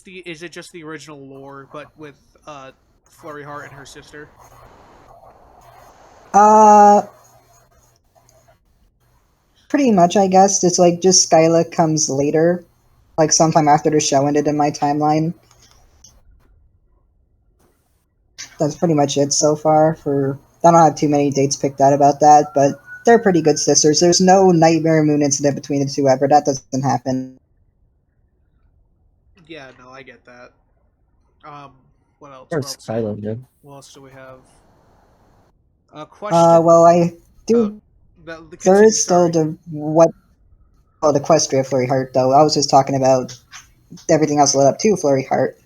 S1: the original lore but with Flurry Heart and her sister?
S10: Pretty much, I guess. It's like just Skyla comes later, like sometime after the show ended in my timeline. That's pretty much it so far. I don't have too many dates picked out about that, but they're pretty good sisters. There's no Nightmare Moon incident between the two ever. That doesn't happen.
S1: Yeah, no, I get that. What else?
S2: Or
S1: What else?
S2: Skylo, yeah.
S1: What else do we have? Question.
S10: Well, I do. There
S1: Continue,
S10: is still
S1: sorry.
S10: the Equestria Flurry Heart, though. I was just talking about everything else led up to Flurry Heart.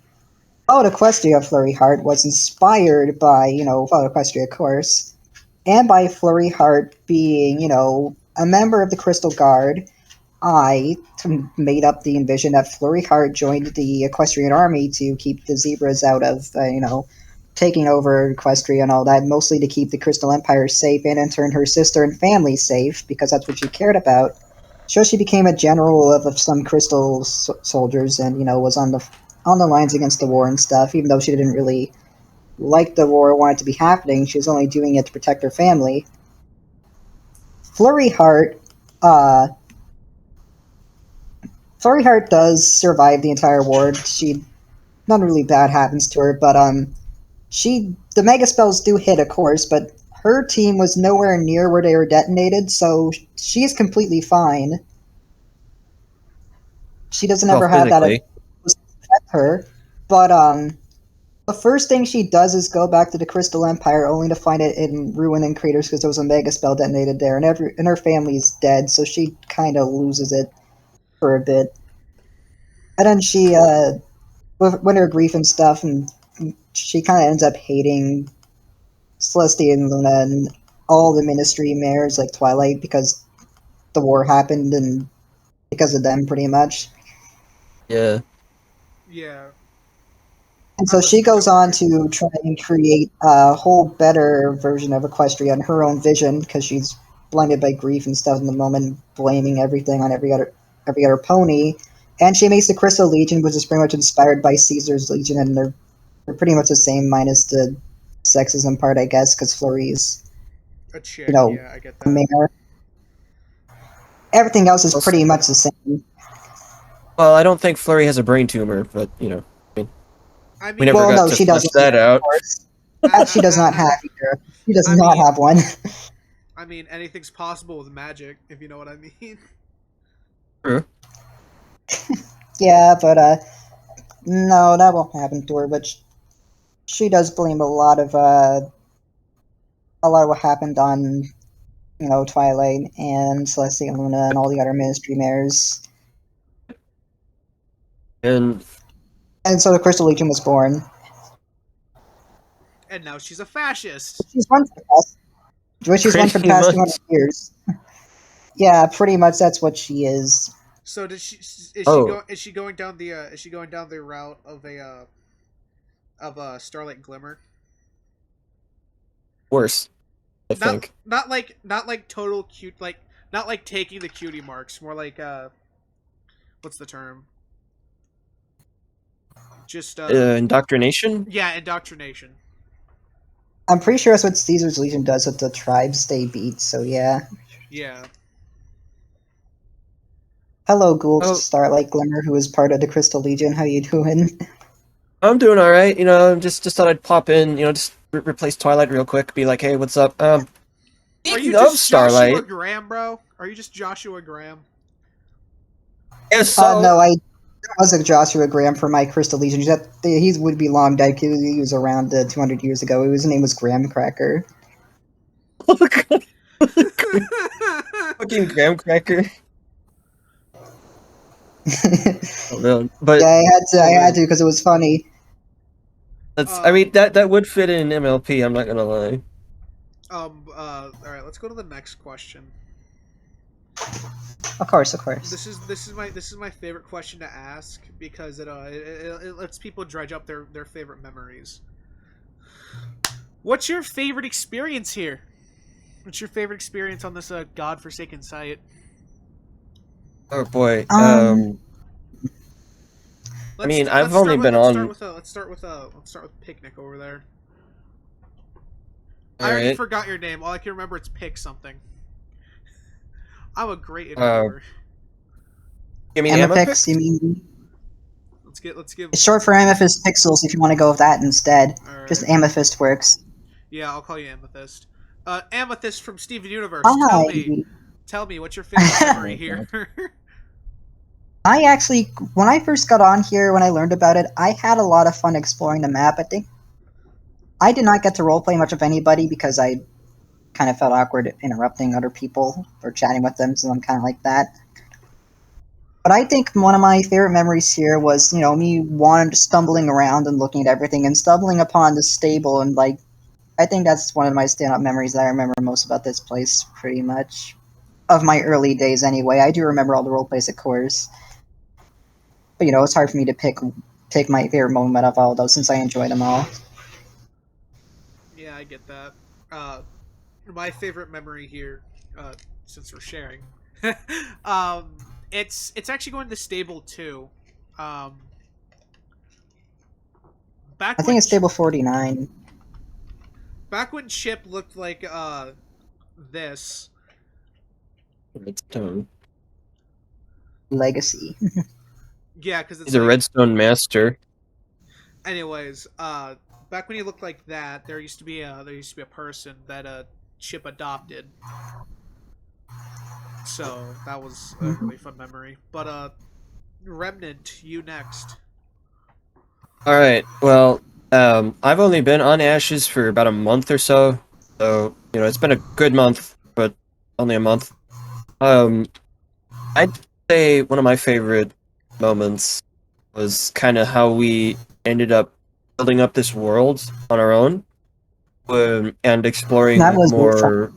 S10: Oh, the Equestria Flurry Heart was inspired by, Equestria, of course, and by Flurry Heart being, a member of the Crystal Guard. I made up the envision that Flurry Heart joined the Equestrian army to keep the zebras out of, taking over Equestria and all that, mostly to keep the Crystal Empire safe and in turn her sister and family safe, because that's what she cared about. So she became a general of some Crystal soldiers and, was on the lines against the war and stuff, even though she didn't really like the war or want it to be happening. She was only doing it to protect her family. Flurry Heart does survive the entire war. Nothing really bad happens to her, but the mega spells do hit, of course, but her team was nowhere near where they were detonated, so she's completely fine. She doesn't ever have that affect her, but the first thing she does is go back to the Crystal Empire, only to find it in ruin and craters because there was a mega spell detonated there, and her family's dead, so she kind of loses it for a bit. And then she, with her grief and stuff, and she kind of ends up hating Celestia and Luna and all the Ministry mayors like Twilight because the war happened and because of them, pretty much.
S2: Yeah.
S1: Yeah.
S10: And so she goes on to try and create a whole better version of Equestria in her own vision because she's blinded by grief and stuff in the moment, blaming everything on every other pony. And she makes the Crystal Legion, which is pretty much inspired by Caesar's Legion, and they're pretty much the same minus the sexism part, I guess, because Flurry's,
S1: a chick. Yeah, I get that.
S10: mayor. Everything else is pretty much the same.
S2: Well, I don't think Flurry has a brain tumor, but
S1: I mean,
S2: we never got to flesh that out.
S10: That she does not have either. She does not have one.
S1: I mean, anything's possible with magic, if you know what I mean.
S2: True.
S10: Yeah, but no, that won't happen to her. But she does blame a lot of what happened on, Twilight and Celestia and Luna and all the other Ministry mayors.
S2: And
S10: so the Crystal Legion was born.
S1: And now she's a fascist.
S10: She's one for the past, for the past 200 years. Yeah, pretty much that's what she is.
S1: So is she going down the route of a Starlight Glimmer?
S2: Worse, I think.
S1: Not like total cute, not like taking the cutie marks, more like what's the term? Just
S2: indoctrination?
S1: Yeah, indoctrination.
S10: I'm pretty sure that's what Caesar's Legion does with the tribes they beat, so yeah.
S1: Yeah.
S10: Hello, Ghoul Starlight Glimmer, who is part of the Crystal Legion. How you doing?
S2: I'm doing all right. Just thought I'd pop in. Just replace Twilight real quick. Be like, hey, what's up?
S1: Are you just
S2: Starlight?
S1: Joshua Graham, bro? Are you just Joshua Graham?
S2: Yes.
S10: No, I was a Joshua Graham for my Crystal Legion. He would be long dead. He was around 200 years ago. His name was Graham Cracker.
S2: Fucking Graham Cracker. Oh, no. But
S10: yeah, I had to because it was funny.
S2: I mean, that would fit in MLP. I'm not gonna lie.
S1: All right, let's go to the next question.
S10: Of course.
S1: This is my favorite question to ask because it lets people dredge up their favorite memories. What's your favorite experience here? What's your favorite experience on this godforsaken site?
S2: Oh boy. I mean, I've only been on.
S1: Let's start with Picnic over there.
S2: All
S1: I already
S2: right.
S1: forgot your name. All I can remember is Pick something. I'm a great interviewer.
S2: You mean
S10: Amapix? You mean?
S1: Let's give.
S10: It's short for Amethyst Pixels. If you want to go with that instead,
S1: All
S10: just
S1: right.
S10: Amethyst works.
S1: Yeah, I'll call you Amethyst. Amethyst from Steven Universe.
S10: Hi.
S1: Tell me, what's your favorite memory here?
S10: I actually, when I first got on here, when I learned about it, I had a lot of fun exploring the map. I think I did not get to roleplay much of anybody because I kind of felt awkward interrupting other people or chatting with them, so I'm kind of like that. But I think one of my favorite memories here was, me stumbling around and looking at everything and stumbling upon the stable, and I think that's one of my stand-up memories that I remember most about this place, pretty much. Of my early days, anyway. I do remember all the roleplays, of course. But, it's hard for me to pick my favorite moment of all those, since I enjoy them all.
S1: Yeah, I get that. My favorite memory here, since we're sharing, it's actually going to stable 2. I
S10: think it's stable 49.
S1: Back when Chip looked like this.
S2: Redstone.
S10: Legacy.
S1: Yeah, because
S2: he's a redstone master.
S1: Anyways, back when he looked like that, there used to be a person that Chip adopted. So that was a really fun memory. But Remnant, you next.
S2: All right. Well, I've only been on Ashes for about a month or so, so it's been a good month, but only a month. I'd say one of my favorite moments was kind of how we ended up building up this world on our own, and exploring
S10: that was
S2: more.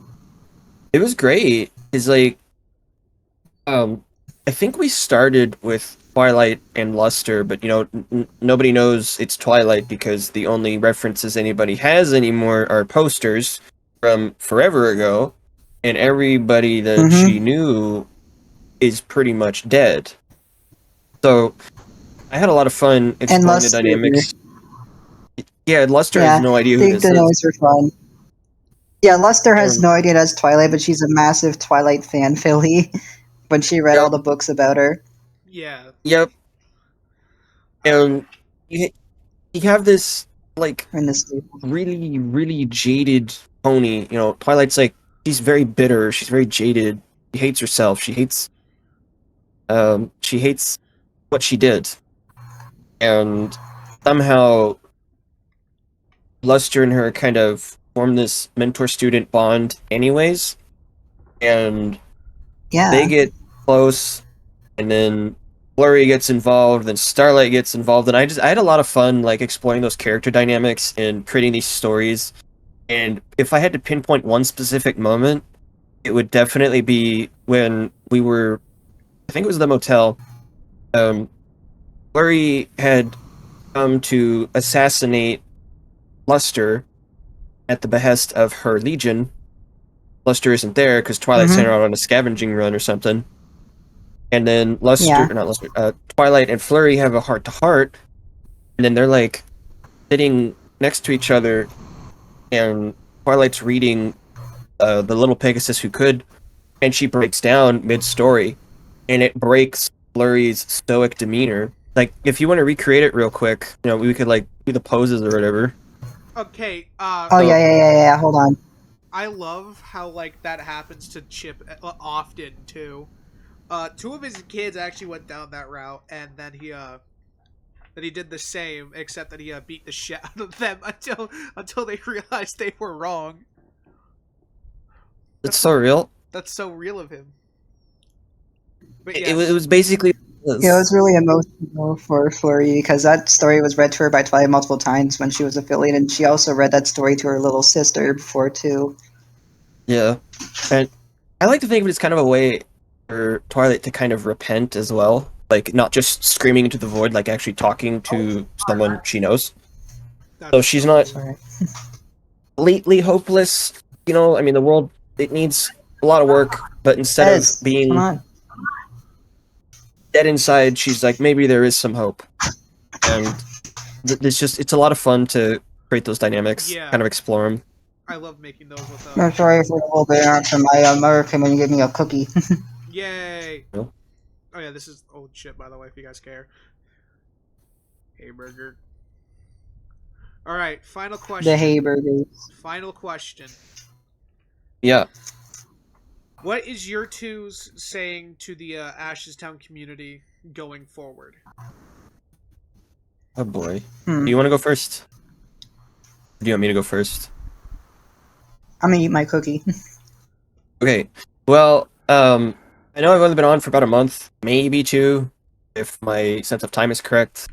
S2: It was great. It's I think we started with Twilight and Luster, but nobody knows it's Twilight because the only references anybody has anymore are posters from forever ago, and everybody that she knew is pretty much dead. So I had a lot of fun exploring the dynamics. Yeah, Luster has no idea who this is.
S10: Were fun. Yeah, Luster has no idea that's Twilight, but she's a massive Twilight fan, Philly. When she read all the books about her.
S1: Yeah.
S2: Yep. And you have this really, really jaded pony. Twilight's she's very bitter. She's very jaded. She hates herself. She hates what she did. And somehow Luster and her kind of form this mentor-student bond anyways. And they get close, and then Flurry gets involved, then Starlight gets involved, and I had a lot of fun exploring those character dynamics and creating these stories. And if I had to pinpoint one specific moment, it would definitely be when we were, I think it was the motel. Flurry had come to assassinate Luster at the behest of her Legion. Luster isn't there because Twilight sent her out on a scavenging run or something. And then Twilight and Flurry have a heart-to-heart, and then they're sitting next to each other, and Twilight's reading The Little Pegasus Who Could, and she breaks down mid-story, and it breaks Flurry's stoic demeanor. If you want to recreate it real quick, we could do the poses or whatever.
S1: Okay.
S10: Yeah. Hold on.
S1: I love how that happens to Chip often too. 2 of his kids actually went down that route, and then he did the same, except that he beat the shit out of them until they realized they were wrong.
S2: That's so real.
S1: That's so real of him. But
S2: it was basically
S10: Yeah, it was really emotional for Flurry because that story was read to her by Twilight multiple times when she was affiliated, and she also read that story to her little sister before too.
S2: Yeah, and I like to think of it as kind of a way for Twilight to kind of repent as well, like not just screaming into the void, like actually talking to someone she knows. So
S1: That's
S2: she's
S1: so
S2: not
S1: cool.
S2: completely hopeless. I mean, the world, it needs a lot of work, but instead of
S10: Ez, come
S2: being
S10: on.
S2: dead inside, she's like, maybe there is some hope. And it's a lot of fun to create those dynamics,
S1: Yeah.
S2: kind of explore them.
S1: I love making those with
S10: I'm sorry for the little bit answer. My mother came in and gave me a cookie.
S1: Yay!
S2: No?
S1: Oh yeah, this is old shit by the way, if you guys care. Hey burger. Alright, final question.
S10: The hay burgers.
S1: Final question.
S2: Yeah.
S1: What is your twos saying to the Ashes Town community going forward?
S2: Oh boy.
S10: Hmm.
S2: Do you want to go first? Do you want me to go first?
S10: I'm gonna eat my cookie.
S2: Okay. Well, I know I've only been on for about a month, maybe two, if my sense of time is correct.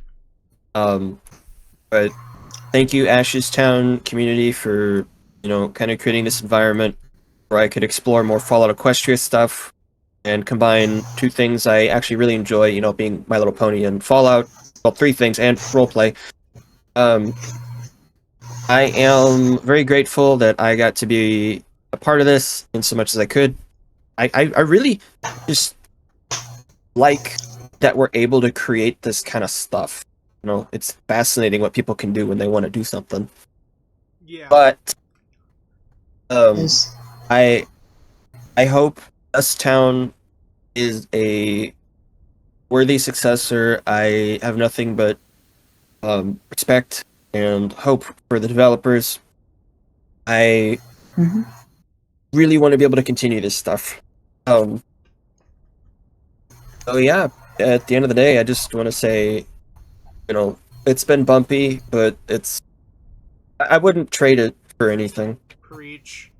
S2: But thank you, Ashes Town community, for kind of creating this environment where I could explore more Fallout Equestria stuff and combine two things I actually really enjoy. Being My Little Pony and Fallout. Well, three things and roleplay. I am very grateful that I got to be a part of this in so much as I could. I really just like that we're able to create this kind of stuff. It's fascinating what people can do when they want to do something.
S1: Yeah.
S2: But
S10: Yes.
S2: I hope Dust Town is a worthy successor. I have nothing but respect and hope for the developers. I
S10: Mhm.
S2: really want to be able to continue this stuff. So yeah, at the end of the day, I just want to say, it's been bumpy, but I wouldn't trade it for anything.
S1: Preach.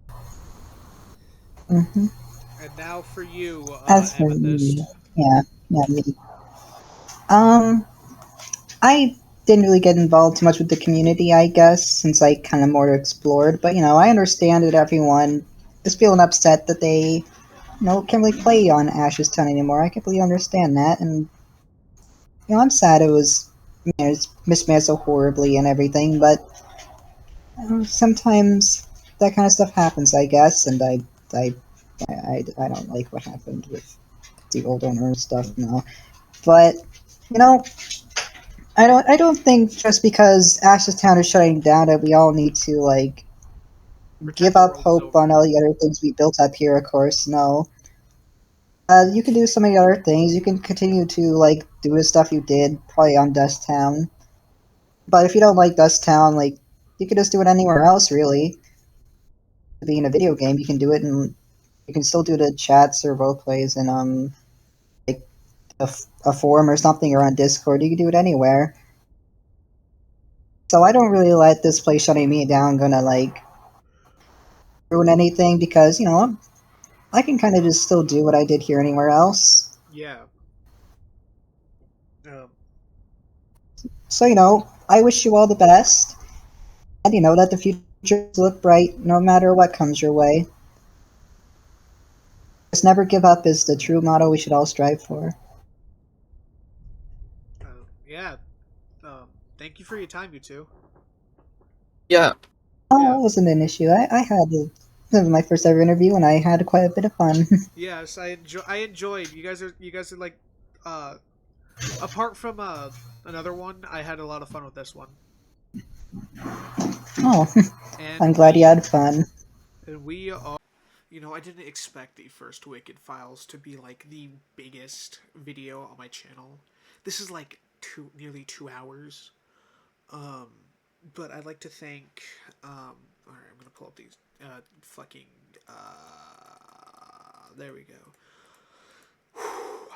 S10: Mhm.
S1: And now for you,
S10: As for
S1: Amethyst.
S10: me, yeah, me. I didn't really get involved too much with the community, I guess, since I kind of more explored. But I understand that everyone is feeling upset that they, can't really play on Ashes Town anymore. I completely understand that, and I'm sad it was, it's mismanaged so horribly and everything. But sometimes that kind of stuff happens, I guess, and I don't like what happened with the old owner and stuff now. But I don't think just because Ashes Town is shutting down that we all need to
S1: Pretend
S10: give
S1: the
S10: up
S1: world is
S10: hope
S1: over.
S10: on all the other things we built up here. Of course, no. You can do some of the other things. You can continue to do the stuff you did probably on Dust Town. But if you don't like Dust Town, you can just do it anywhere else. Really, being a video game, you can do it, and you can still do the chats or role plays in like a forum or something, or on Discord. You can do it anywhere. So I don't really let this place shutting me down gonna ruin anything because I can kind of just still do what I did here anywhere else.
S1: Yeah.
S10: So I wish you all the best, and that the future look bright no matter what comes your way. Just never give up is the true motto we should all strive for.
S1: Yeah. Thank you for your time, you two.
S2: Yeah.
S10: Oh,
S1: Yeah.
S10: it wasn't an issue. I had this was my first ever interview, and I had quite a bit of fun.
S1: Yes, I enjoyed. You guys are like, apart from another one, I had a lot of fun with this one.
S10: Oh,
S1: And
S10: I'm glad you had fun.
S1: And we are. I didn't expect the first Wicked Files to be like the biggest video on my channel. This is like nearly 2 hours. But I'd like to thank. All right, I'm gonna pull up these. Fucking. There we go.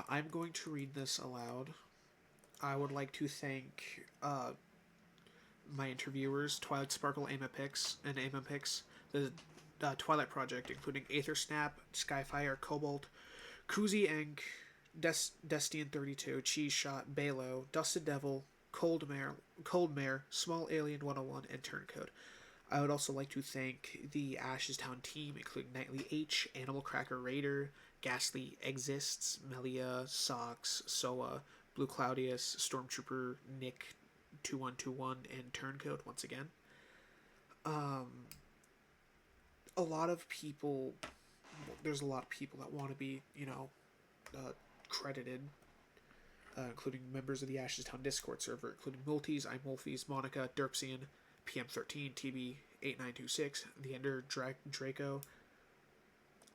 S1: I'm going to read this aloud. I would like to thank my interviewers, Twilight Sparkle, Amapix, the Twilight Project, including Aethersnap, Skyfire, Cobalt, Kuzi Inc., Destian32, Cheese Shot, Balo, Dusted Devil, Cold Mare, Small Alien 101, and Turncoat. I would also like to thank the Ashes Town team, including Nightly H, Animal Cracker Raider, Ghastly Exists, Melia, Sox, Soa, Blue Claudius, Stormtrooper Nick 2121, and Turncoat once again. A lot of people, there's a lot of people that want to be, credited, including members of the Ashes Town Discord server, including Multis, I'm Wolfies, Monica, Derpsian, PM13, TB8926, The Ender Draco.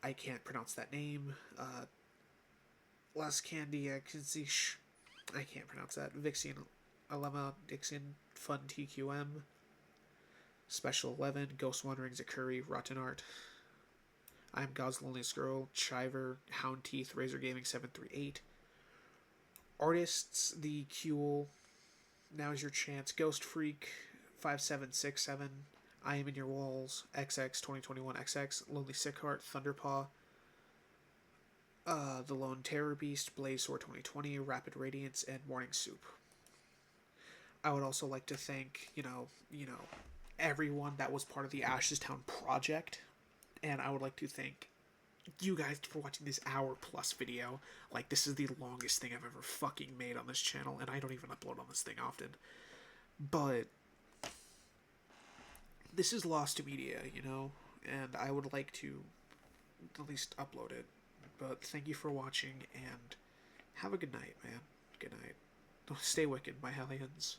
S1: I can't pronounce that name. Las Candy, I can't pronounce that. Vixian, Alema, Dixon, Fun TQM, Special 11, Ghost Wandering, Zakuri, Rotten Art. I'm God's Loneliest Girl, Chiver, Hound Teeth, Razor Gaming 738. Artists, The Kuel, Now's Your Chance, Ghost Freak, 5767, I Am in Your Walls, XX 2021 XX, Lonely Sickheart, Thunderpaw, The Lone Terror Beast, Blaze Sword 2020, Rapid Radiance, and Morning Soup. I would also like to thank, everyone that was part of the Ashes Town project, and I would like to thank you guys for watching this hour-plus video. Like, this is the longest thing I've ever fucking made on this channel, and I don't even upload on this thing often. But this is lost to media, and I would like to at least upload it. But thank you for watching, and have a good night, man. Good night. Stay wicked, my hellions.